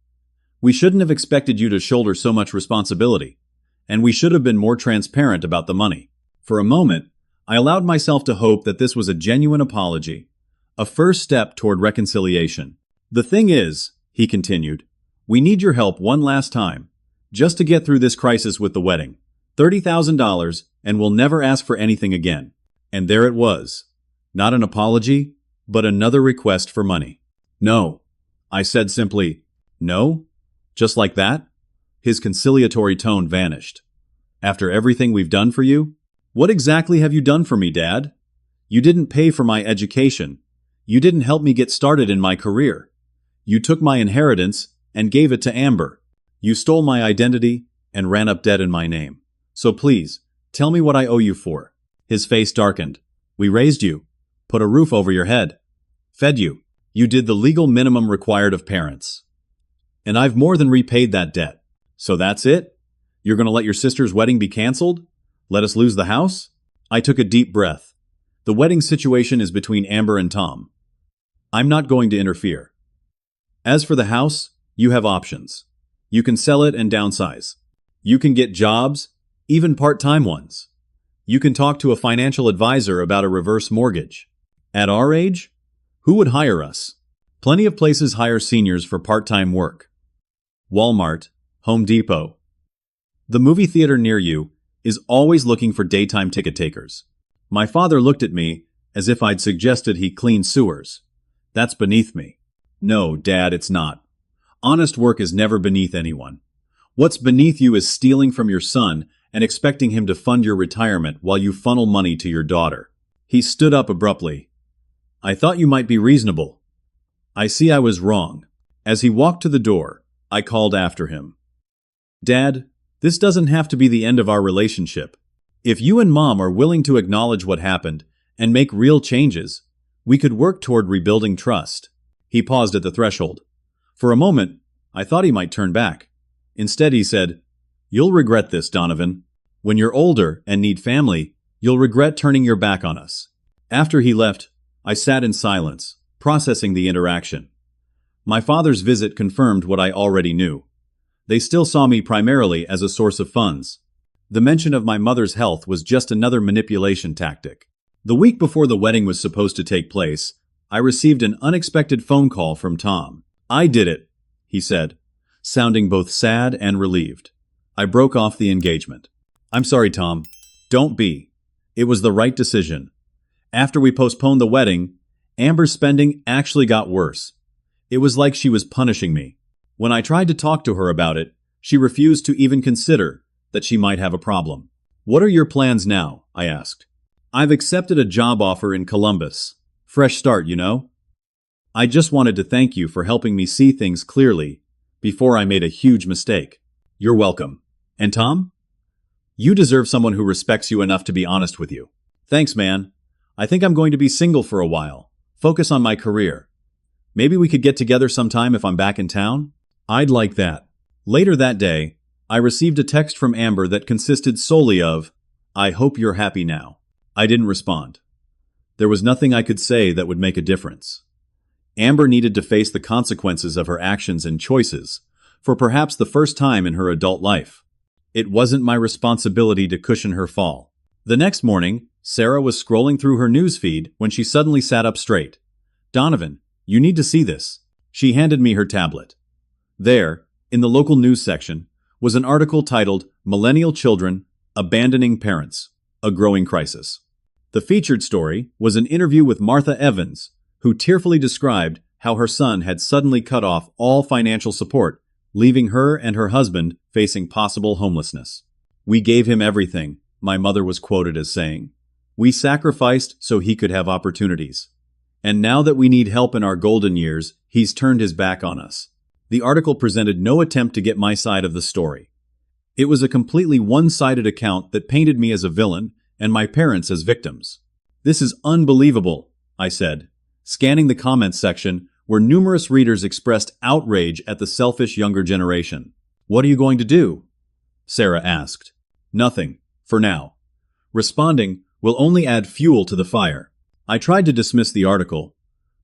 We shouldn't have expected you to shoulder so much responsibility, and we should have been more transparent about the money. For a moment, I allowed myself to hope that this was a genuine apology, a first step toward reconciliation. The thing is, he continued, we need your help one last time, just to get through this crisis with the wedding. $30,000, and we'll never ask for anything again. And there it was. Not an apology, but another request for money. No. I said simply, no? Just like that? His conciliatory tone vanished. After everything we've done for you? What exactly have you done for me, Dad? You didn't pay for my education. You didn't help me get started in my career. You took my inheritance and gave it to Amber. You stole my identity and ran up debt in my name. So please, tell me what I owe you for. His face darkened. We raised you, put a roof over your head, fed you. You did the legal minimum required of parents. And I've more than repaid that debt. So that's it? You're going to let your sister's wedding be canceled? Let us lose the house? I took a deep breath. The wedding situation is between Amber and Tom. I'm not going to interfere. As for the house, you have options. You can sell it and downsize. You can get jobs, even part-time ones. You can talk to a financial advisor about a reverse mortgage. At our age, who would hire us? Plenty of places hire seniors for part-time work. Walmart, Home Depot. The movie theater near you is always looking for daytime ticket takers. My father looked at me as if I'd suggested he clean sewers. That's beneath me. No, Dad, it's not. Honest work is never beneath anyone. What's beneath you is stealing from your son and expecting him to fund your retirement while you funnel money to your daughter. He stood up abruptly. I thought you might be reasonable. I see I was wrong. As he walked to the door, I called after him. Dad, this doesn't have to be the end of our relationship. If you and Mom are willing to acknowledge what happened and make real changes, we could work toward rebuilding trust. He paused at the threshold. For a moment, I thought he might turn back. Instead, he said, You'll regret this, Donovan. When you're older and need family, you'll regret turning your back on us. After he left, I sat in silence, processing the interaction. My father's visit confirmed what I already knew. They still saw me primarily as a source of funds. The mention of my mother's health was just another manipulation tactic. The week before the wedding was supposed to take place, I received an unexpected phone call from Tom. I did it, he said, sounding both sad and relieved. I broke off the engagement. I'm sorry, Tom. Don't be. It was the right decision. After we postponed the wedding, Amber's spending actually got worse. It was like she was punishing me. When I tried to talk to her about it, she refused to even consider that she might have a problem. What are your plans now? I asked. I've accepted a job offer in Columbus. Fresh start, you know? I just wanted to thank you for helping me see things clearly before I made a huge mistake. You're welcome. And Tom? You deserve someone who respects you enough to be honest with you. Thanks, man. I think I'm going to be single for a while. Focus on my career. Maybe we could get together sometime if I'm back in town? I'd like that. Later that day, I received a text from Amber that consisted solely of, I hope you're happy now. I didn't respond. There was nothing I could say that would make a difference. Amber needed to face the consequences of her actions and choices, for perhaps the first time in her adult life. It wasn't my responsibility to cushion her fall. The next morning, Sarah was scrolling through her news feed when she suddenly sat up straight. Donovan, you need to see this. She handed me her tablet. There, in the local news section, was an article titled Millennial Children Abandoning Parents, a Growing Crisis. The featured story was an interview with Martha Evans, who tearfully described how her son had suddenly cut off all financial support, leaving her and her husband facing possible homelessness. We gave him everything, my mother was quoted as saying. We sacrificed so he could have opportunities. And now that we need help in our golden years, he's turned his back on us. The article presented no attempt to get my side of the story. It was a completely one-sided account that painted me as a villain and my parents as victims. This is unbelievable, I said, scanning the comments section where numerous readers expressed outrage at the selfish younger generation. What are you going to do? Sarah asked. Nothing, for now. Responding will only add fuel to the fire. I tried to dismiss the article,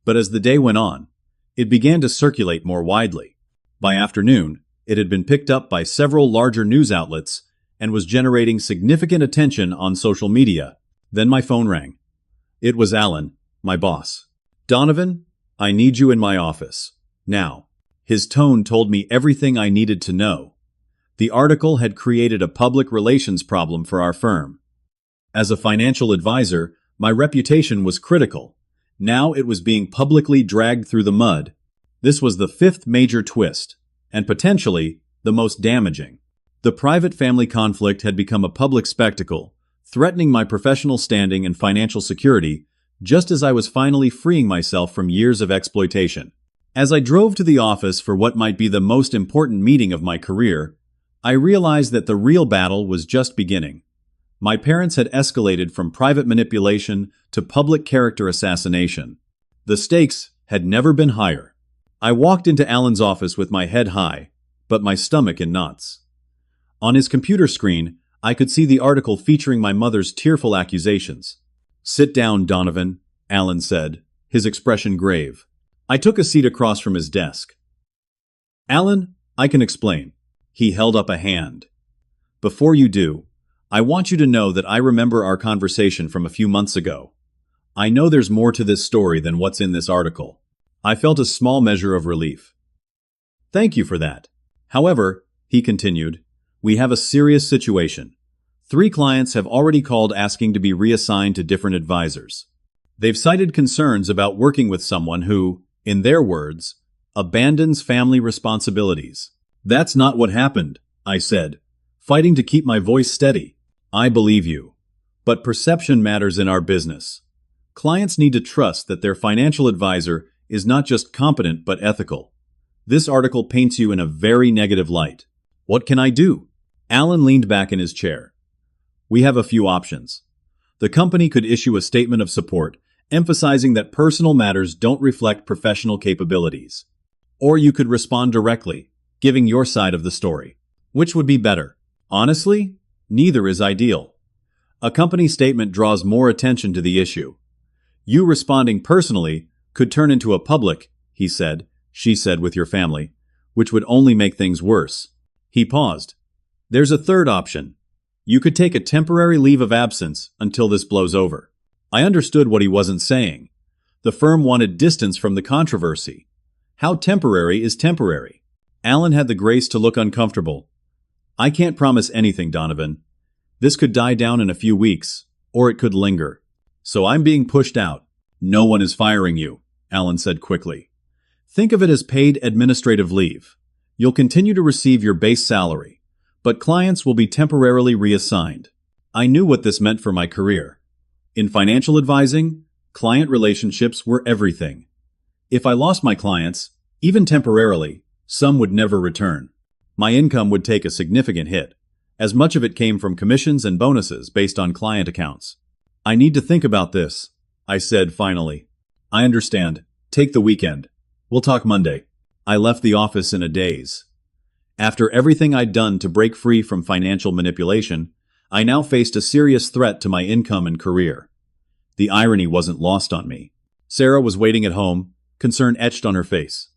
but as the day went on, it began to circulate more widely. By afternoon, it had been picked up by several larger news outlets and was generating significant attention on social media. Then my phone rang. It was Alan, my boss. Donovan, I need you in my office. Now. His tone told me everything I needed to know. The article had created a public relations problem for our firm. As a financial advisor, my reputation was critical. Now it was being publicly dragged through the mud. This was the fifth major twist, and potentially the most damaging. The private family conflict had become a public spectacle, threatening my professional standing and financial security, just as I was finally freeing myself from years of exploitation. As I drove to the office for what might be the most important meeting of my career, I realized that the real battle was just beginning. My parents had escalated from private manipulation to public character assassination. The stakes had never been higher. I walked into Alan's office with my head high, but my stomach in knots. On his computer screen, I could see the article featuring my mother's tearful accusations. Sit down, Donovan, Alan said, his expression grave. I took a seat across from his desk. Alan, I can explain. He held up a hand. Before you do, I want you to know that I remember our conversation from a few months ago. I know there's more to this story than what's in this article. I felt a small measure of relief. Thank you for that. However, he continued, we have a serious situation. 3 clients have already called asking to be reassigned to different advisors. They've cited concerns about working with someone who, in their words, abandons family responsibilities. That's not what happened, I said, fighting to keep my voice steady. I believe you. But perception matters in our business. Clients need to trust that their financial advisor is not just competent but ethical. This article paints you in a very negative light. What can I do? Alan leaned back in his chair. We have a few options. The company could issue a statement of support, emphasizing that personal matters don't reflect professional capabilities. Or you could respond directly, giving your side of the story. Which would be better? Honestly, neither is ideal. A company statement draws more attention to the issue. You responding personally could turn into a public, he said, she said with your family, which would only make things worse. He paused. There's a third option. You could take a temporary leave of absence until this blows over. I understood what he wasn't saying. The firm wanted distance from the controversy. How temporary is temporary? Alan had the grace to look uncomfortable. I can't promise anything, Donovan. This could die down in a few weeks, or it could linger. So I'm being pushed out. No one is firing you, Alan said quickly. Think of it as paid administrative leave. You'll continue to receive your base salary, but clients will be temporarily reassigned. I knew what this meant for my career. In financial advising, client relationships were everything. If I lost my clients, even temporarily, some would never return. My income would take a significant hit, as much of it came from commissions and bonuses based on client accounts. I need to think about this, I said finally. I understand. Take the weekend. We'll talk Monday. I left the office in a daze. After everything I'd done to break free from financial manipulation, I now faced a serious threat to my income and career. The irony wasn't lost on me. Sarah was waiting at home, concern etched on her face.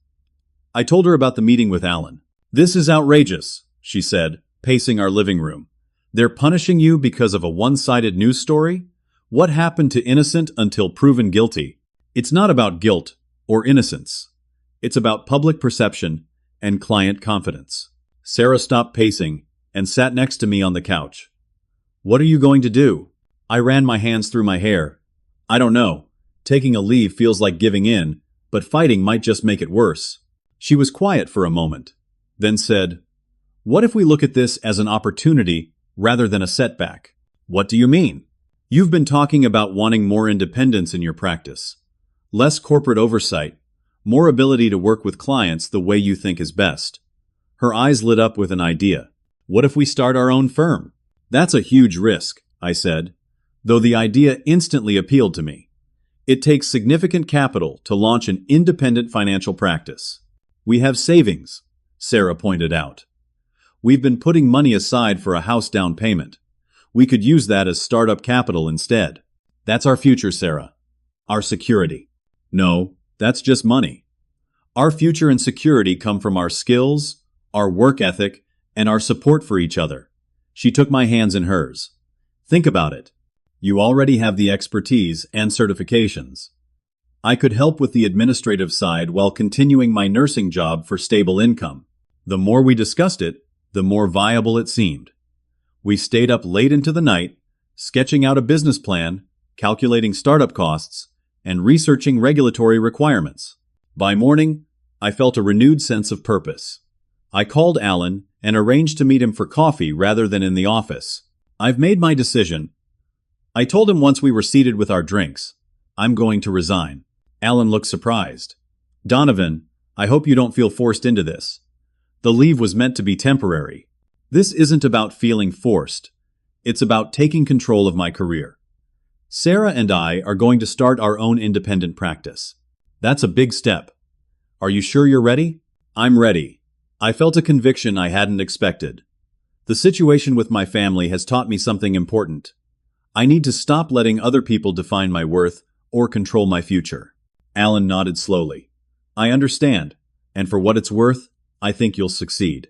I told her about the meeting with Alan. This is outrageous, she said, pacing our living room. They're punishing you because of a one-sided news story? What happened to innocent until proven guilty? It's not about guilt or innocence. It's about public perception and client confidence. Sarah stopped pacing and sat next to me on the couch. What are you going to do? I ran my hands through my hair. I don't know. Taking a leave feels like giving in, but fighting might just make it worse. She was quiet for a moment, then said, What if we look at this as an opportunity rather than a setback? What do you mean? You've been talking about wanting more independence in your practice. Less corporate oversight, more ability to work with clients the way you think is best. Her eyes lit up with an idea. What if we start our own firm? That's a huge risk, I said, though the idea instantly appealed to me. It takes significant capital to launch an independent financial practice. We have savings, Sarah pointed out. We've been putting money aside for a house down payment. We could use that as startup capital instead. That's our future, Sarah. Our security. No, that's just money. Our future and security come from our skills, our work ethic, and our support for each other. She took my hands in hers. Think about it. You already have the expertise and certifications. I could help with the administrative side while continuing my nursing job for stable income. The more we discussed it, the more viable it seemed. We stayed up late into the night, sketching out a business plan, calculating startup costs, and researching regulatory requirements. By morning, I felt a renewed sense of purpose. I called Alan and arranged to meet him for coffee rather than in the office. I've made my decision. I told him once we were seated with our drinks. I'm going to resign. Alan looked surprised. Donovan, I hope you don't feel forced into this. The leave was meant to be temporary. This isn't about feeling forced. It's about taking control of my career. Sarah and I are going to start our own independent practice. That's a big step. Are you sure you're ready? I'm ready. I felt a conviction I hadn't expected. The situation with my family has taught me something important. I need to stop letting other people define my worth or control my future. Alan nodded slowly. I understand, and for what it's worth, I think you'll succeed.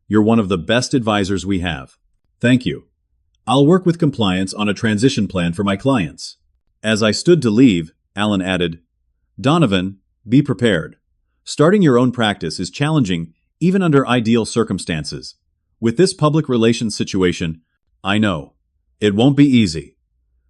You're one of the best advisors we have. Thank you. I'll work with compliance on a transition plan for my clients. As I stood to leave, Alan added, Donovan, be prepared. Starting your own practice is challenging even under ideal circumstances. With this public relations situation, I know. It won't be easy.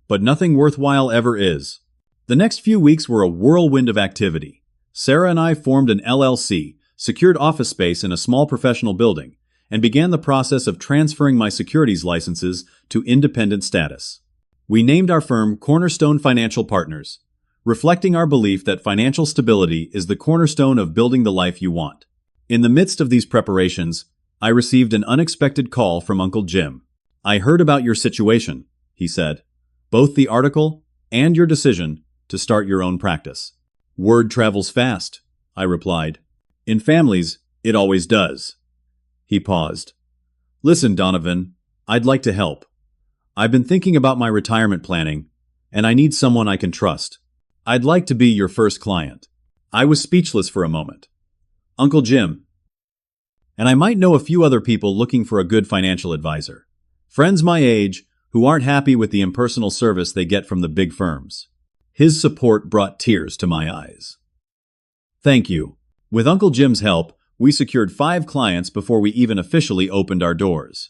But nothing worthwhile ever is. The next few weeks were a whirlwind of activity. Sarah and I formed an LLC, secured office space in a small professional building, and began the process of transferring my securities licenses to independent status. We named our firm Cornerstone Financial Partners, reflecting our belief that financial stability is the cornerstone of building the life you want. In the midst of these preparations, I received an unexpected call from Uncle Jim. "I heard about your situation," he said. "Both the article and your decision to start your own practice." "Word travels fast," I replied. "In families, it always does." He paused. "Listen, Donovan, I'd like to help. I've been thinking about my retirement planning, and I need someone I can trust. I'd like to be your first client." I was speechless for a moment. "Uncle Jim. And I might know a few other people looking for a good financial advisor. Friends my age who aren't happy with the impersonal service they get from the big firms." His support brought tears to my eyes. "Thank you." With Uncle Jim's help, we secured 5 clients before we even officially opened our doors.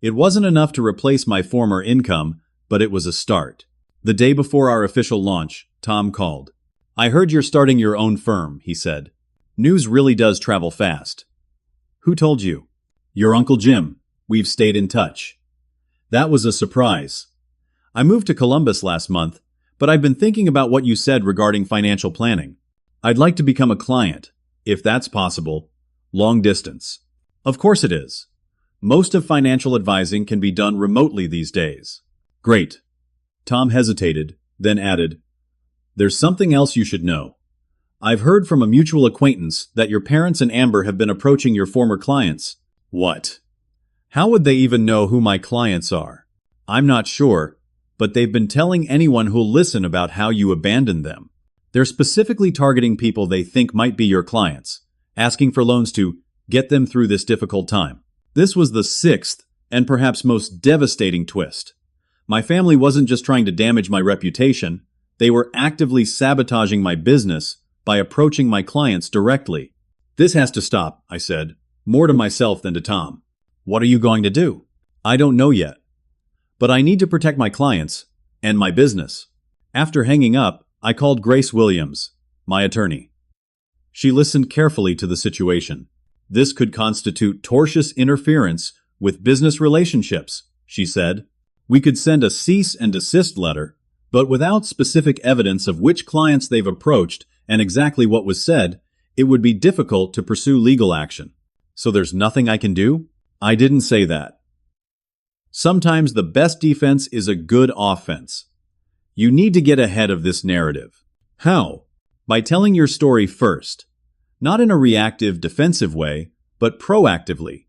It wasn't enough to replace my former income, but it was a start. The day before our official launch, Tom called. "I heard you're starting your own firm," he said. "News really does travel fast." "Who told you?" "Your Uncle Jim. We've stayed in touch." That was a surprise. "I moved to Columbus last month, but I've been thinking about what you said regarding financial planning. I'd like to become a client, if that's possible, long distance." "Of course it is. Most of financial advising can be done remotely these days." "Great." Tom hesitated, then added, "There's something else you should know. I've heard from a mutual acquaintance that your parents and Amber have been approaching your former clients." "What? How would they even know who my clients are?" "I'm not sure, but they've been telling anyone who'll listen about how you abandoned them. They're specifically targeting people they think might be your clients, asking for loans to get them through this difficult time." This was the 6th and perhaps most devastating twist. My family wasn't just trying to damage my reputation, they were actively sabotaging my business by approaching my clients directly. "This has to stop," I said, more to myself than to Tom. "What are you going to do?" "I don't know yet. But I need to protect my clients and my business." After hanging up, I called Grace Williams, my attorney. She listened carefully to the situation. "This could constitute tortious interference with business relationships," she said. "We could send a cease and desist letter, but without specific evidence of which clients they've approached and exactly what was said, it would be difficult to pursue legal action." "So there's nothing I can do?" "I didn't say that. Sometimes the best defense is a good offense. You need to get ahead of this narrative." "How?" "By telling your story first. Not in a reactive, defensive way, but proactively.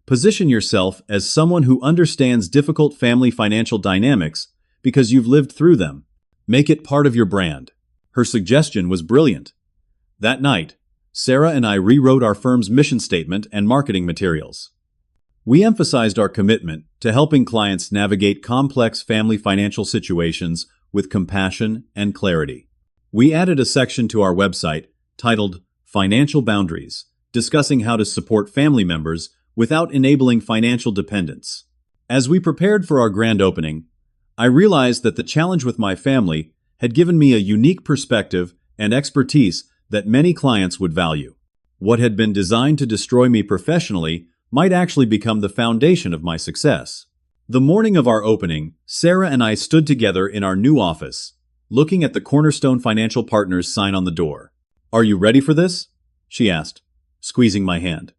Position yourself as someone who understands difficult family financial dynamics because you've lived through them. Make it part of your brand." Her suggestion was brilliant. That night, Sarah and I rewrote our firm's mission statement and marketing materials. We emphasized our commitment to helping clients navigate complex family financial situations with compassion and clarity. We added a section to our website titled Financial Boundaries, discussing how to support family members without enabling financial dependence. As we prepared for our grand opening, I realized that the challenge with my family had given me a unique perspective and expertise that many clients would value. What had been designed to destroy me professionally might actually become the foundation of my success. The morning of our opening, Sarah and I stood together in our new office, looking at the Cornerstone Financial Partners sign on the door. "Are you ready for this?" she asked, squeezing my hand.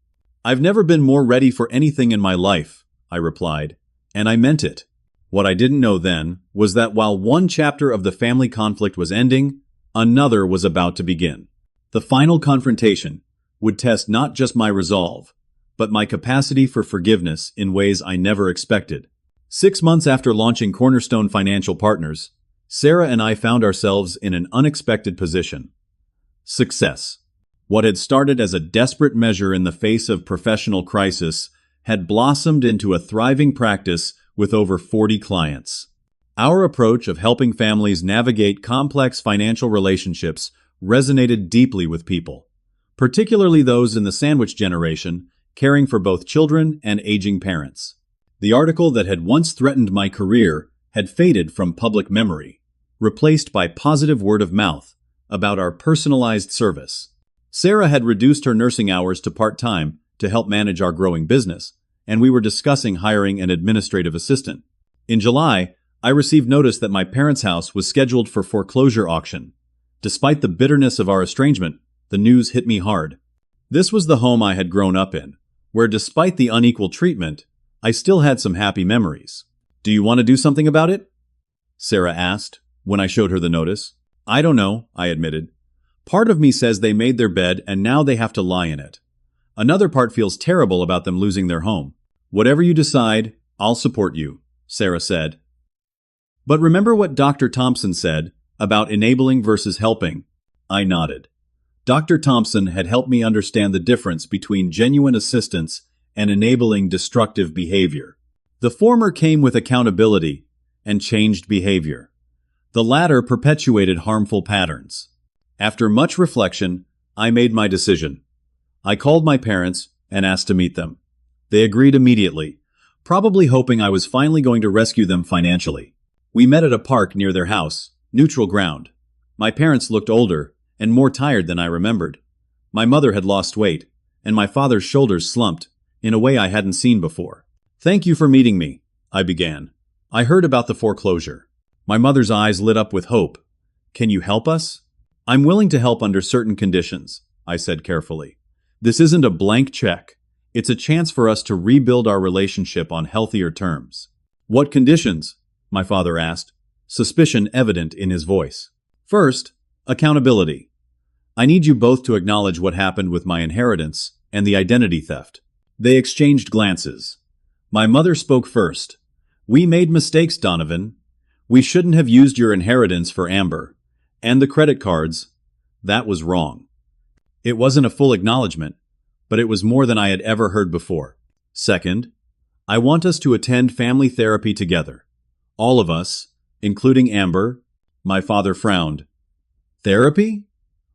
"I've never been more ready for anything in my life," I replied, and I meant it. What I didn't know then was that while one chapter of the family conflict was ending, another was about to begin. The final confrontation would test not just my resolve, but my capacity for forgiveness in ways I never expected. 6 months after launching Cornerstone Financial Partners, Sarah and I found ourselves in an unexpected position. Success. What had started as a desperate measure in the face of professional crisis had blossomed into a thriving practice with over 40 clients. Our approach of helping families navigate complex financial relationships resonated deeply with people, particularly those in the sandwich generation, caring for both children and aging parents. The article that had once threatened my career had faded from public memory, replaced by positive word of mouth, about our personalized service. Sarah had reduced her nursing hours to part-time to help manage our growing business, and we were discussing hiring an administrative assistant. In July, I received notice that my parents' house was scheduled for foreclosure auction. Despite the bitterness of our estrangement, the news hit me hard. This was the home I had grown up in, where despite the unequal treatment, I still had some happy memories. "Do you want to do something about it?" Sarah asked, when I showed her the notice. "I don't know," I admitted. "Part of me says they made their bed and now they have to lie in it. Another part feels terrible about them losing their home." "Whatever you decide, I'll support you," Sarah said. "But remember what Dr. Thompson said about enabling versus helping?" I nodded. Dr. Thompson had helped me understand the difference between genuine assistance and enabling destructive behavior. The former came with accountability and changed behavior. The latter perpetuated harmful patterns. After much reflection, I made my decision. I called my parents and asked to meet them. They agreed immediately, probably hoping I was finally going to rescue them financially. We met at a park near their house, neutral ground. My parents looked older and more tired than I remembered. My mother had lost weight, and my father's shoulders slumped in a way I hadn't seen before. "Thank you for meeting me," I began. "I heard about the foreclosure." My mother's eyes lit up with hope. "Can you help us?" "I'm willing to help under certain conditions," I said carefully. "This isn't a blank check. It's a chance for us to rebuild our relationship on healthier terms." "What conditions?" my father asked, suspicion evident in his voice. "First, accountability. I need you both to acknowledge what happened with my inheritance and the identity theft." They exchanged glances. My mother spoke first. "We made mistakes, Donovan. We shouldn't have used your inheritance for Amber. And the credit cards. That was wrong." It wasn't a full acknowledgement, but it was more than I had ever heard before. "Second, I want us to attend family therapy together. All of us, including Amber." My father frowned. "Therapy?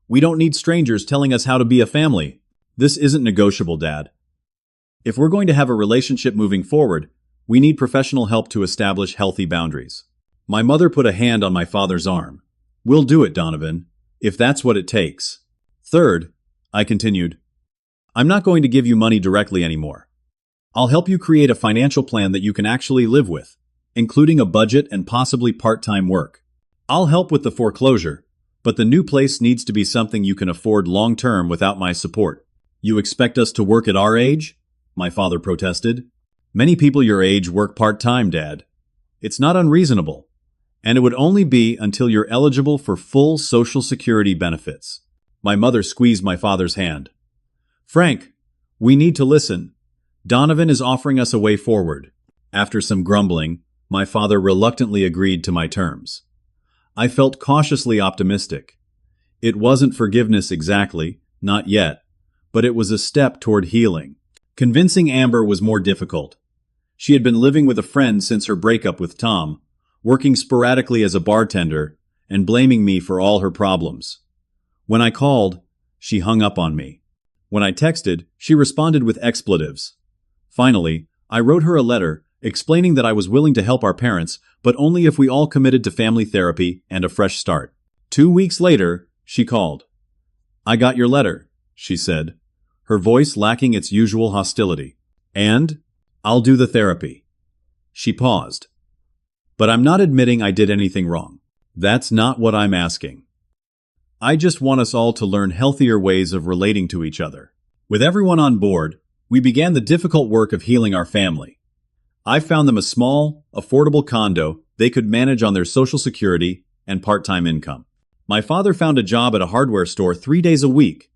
We don't need strangers telling us how to be a family. This isn't negotiable, Dad. If we're going to have a relationship moving forward, we need professional help to establish healthy boundaries." My mother put a hand on my father's arm. "We'll do it, Donovan, if that's what it takes." "Third," I continued, "I'm not going to give you money directly anymore. I'll help you create a financial plan that you can actually live with, including a budget and possibly part-time work. I'll help with the foreclosure, but the new place needs to be something you can afford long-term without my support." "You expect us to work at our age?" my father protested. "Many people your age work part-time, Dad. It's not unreasonable. And it would only be until you're eligible for full Social Security benefits." My mother squeezed my father's hand. "Frank, we need to listen. Donovan is offering us a way forward." After some grumbling, my father reluctantly agreed to my terms. I felt cautiously optimistic. It wasn't forgiveness exactly, not yet, but it was a step toward healing. Convincing Amber was more difficult. She had been living with a friend since her breakup with Tom, working sporadically as a bartender, and blaming me for all her problems. When I called, she hung up on me. When I texted, she responded with expletives. Finally, I wrote her a letter explaining that I was willing to help our parents, but only if we all committed to family therapy and a fresh start. 2 weeks later, she called. "I got your letter," she said, her voice lacking its usual hostility. "And? I'll do the therapy." She paused. "But I'm not admitting I did anything wrong. That's not what I'm asking. I just want us all to learn healthier ways of relating to each other." With everyone on board, we began the difficult work of healing our family. I found them a small, affordable condo they could manage on their Social Security and part-time income. My father found a job at a hardware store 3 days a week,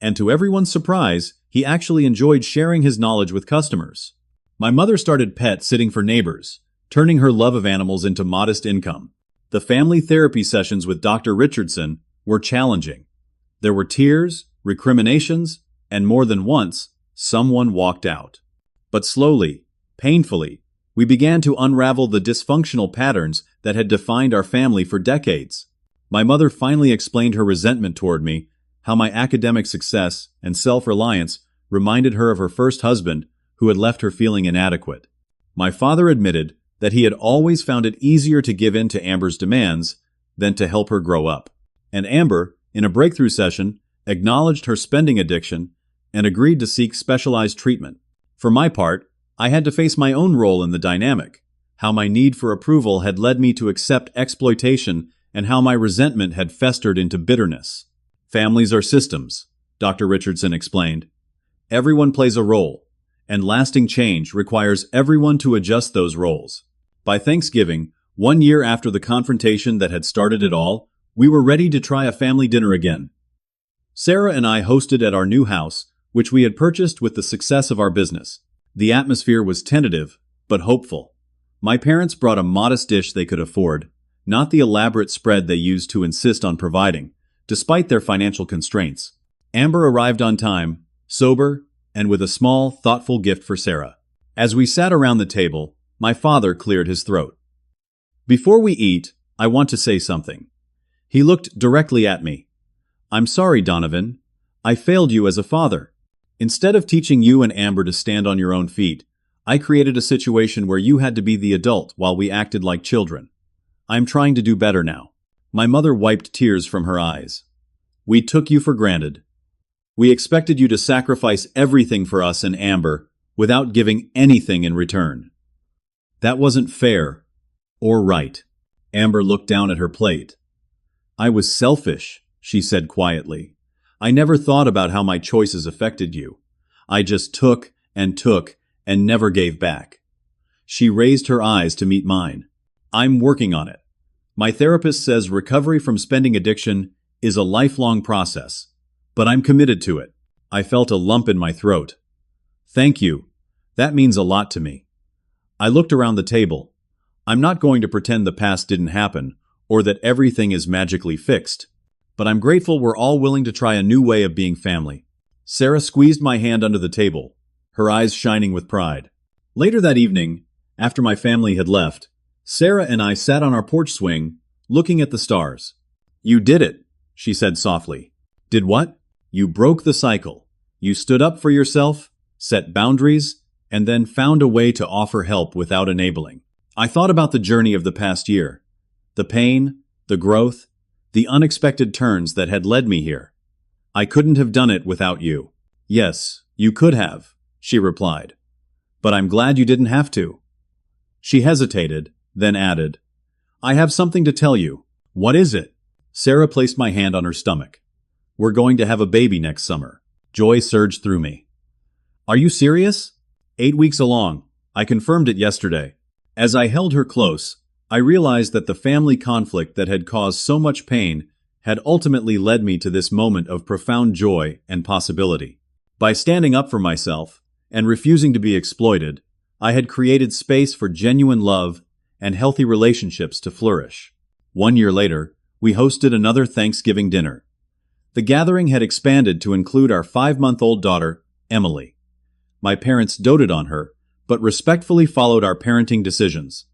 and to everyone's surprise, he actually enjoyed sharing his knowledge with customers. My mother started pet sitting for neighbors, turning her love of animals into modest income. The family therapy sessions with Dr. Richardson were challenging. There were tears, recriminations, and more than once, someone walked out. But slowly, painfully, we began to unravel the dysfunctional patterns that had defined our family for decades. My mother finally explained her resentment toward me, how my academic success and self-reliance reminded her of her first husband who had left her feeling inadequate. My father admitted that he had always found it easier to give in to Amber's demands than to help her grow up. And Amber, in a breakthrough session, acknowledged her spending addiction, and agreed to seek specialized treatment. For my part, I had to face my own role in the dynamic, how my need for approval had led me to accept exploitation and how my resentment had festered into bitterness. Families are systems, Dr. Richardson explained. Everyone plays a role, and lasting change requires everyone to adjust those roles. By Thanksgiving, 1 year after the confrontation that had started it all, we were ready to try a family dinner again. Sarah and I hosted at our new house, which we had purchased with the success of our business. The atmosphere was tentative, but hopeful. My parents brought a modest dish they could afford, not the elaborate spread they used to insist on providing, despite their financial constraints. Amber arrived on time, sober, and with a small, thoughtful gift for Sarah. As we sat around the table, my father cleared his throat. "Before we eat, I want to say something." He looked directly at me. "I'm sorry, Donovan. I failed you as a father. Instead of teaching you and Amber to stand on your own feet, I created a situation where you had to be the adult while we acted like children. I'm trying to do better now." My mother wiped tears from her eyes. "We took you for granted. We expected you to sacrifice everything for us and Amber without giving anything in return. That wasn't fair or right." Amber looked down at her plate. "I was selfish," she said quietly. "I never thought about how my choices affected you. I just took and never gave back." She raised her eyes to meet mine. "I'm working on it. My therapist says recovery from spending addiction is a lifelong process, but I'm committed to it." I felt a lump in my throat. "Thank you. That means a lot to me." I looked around the table. I'm not going to pretend the past didn't happen, or that everything is magically fixed. But I'm grateful we're all willing to try a new way of being family. Sarah squeezed my hand under the table, her eyes shining with pride. Later that evening, after my family had left, Sarah and I sat on our porch swing, looking at the stars. "You did it," she said softly. "Did what?" "You broke the cycle. You stood up for yourself, set boundaries, and then found a way to offer help without enabling." I thought about the journey of the past year. The pain, the growth, the unexpected turns that had led me here. "I couldn't have done it without you." "Yes, you could have," she replied. "But I'm glad you didn't have to." She hesitated, then added, "I have something to tell you." "What is it?" Sarah placed my hand on her stomach. "We're going to have a baby next summer." Joy surged through me. "Are you serious?" 8 weeks along. I confirmed it yesterday. As I held her close, I realized that the family conflict that had caused so much pain had ultimately led me to this moment of profound joy and possibility. By standing up for myself and refusing to be exploited, I had created space for genuine love and healthy relationships to flourish. 1 year later, we hosted another Thanksgiving dinner. The gathering had expanded to include our 5-month-old daughter, Emily. My parents doted on her, but respectfully followed our parenting decisions.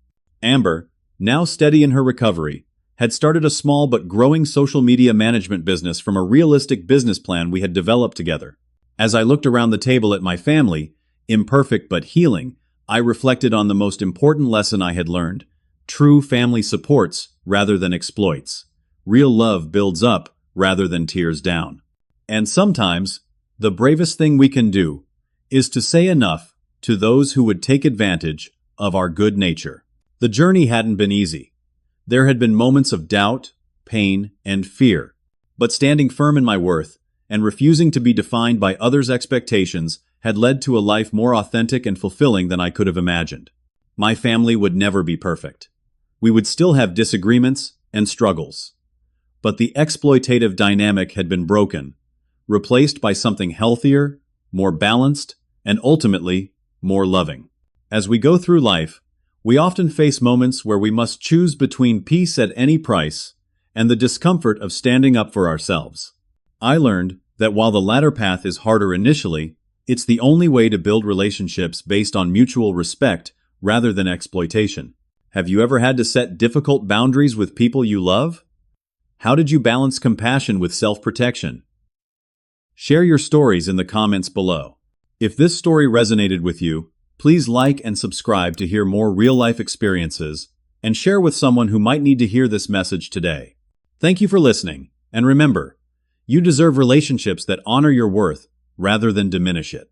Amber, now steady in her recovery, had started a small but growing social media management business from a realistic business plan we had developed together. As I looked around the table at my family, imperfect but healing, I reflected on the most important lesson I had learned. True family supports rather than exploits. Real love builds up rather than tears down. And sometimes, the bravest thing we can do is to say enough to those who would take advantage of our good nature. The journey hadn't been easy. There had been moments of doubt, pain, and fear. But standing firm in my worth and refusing to be defined by others' expectations had led to a life more authentic and fulfilling than I could have imagined. My family would never be perfect. We would still have disagreements and struggles. But the exploitative dynamic had been broken, replaced by something healthier, more balanced, and ultimately, more loving. As we go through life, we often face moments where we must choose between peace at any price and the discomfort of standing up for ourselves. I learned that while the latter path is harder initially, it's the only way to build relationships based on mutual respect rather than exploitation. Have you ever had to set difficult boundaries with people you love? How did you balance compassion with self-protection? Share your stories in the comments below. If this story resonated with you, please like and subscribe to hear more real-life experiences, and share with someone who might need to hear this message today. Thank you for listening, and remember, You deserve relationships that honor your worth rather than diminish it.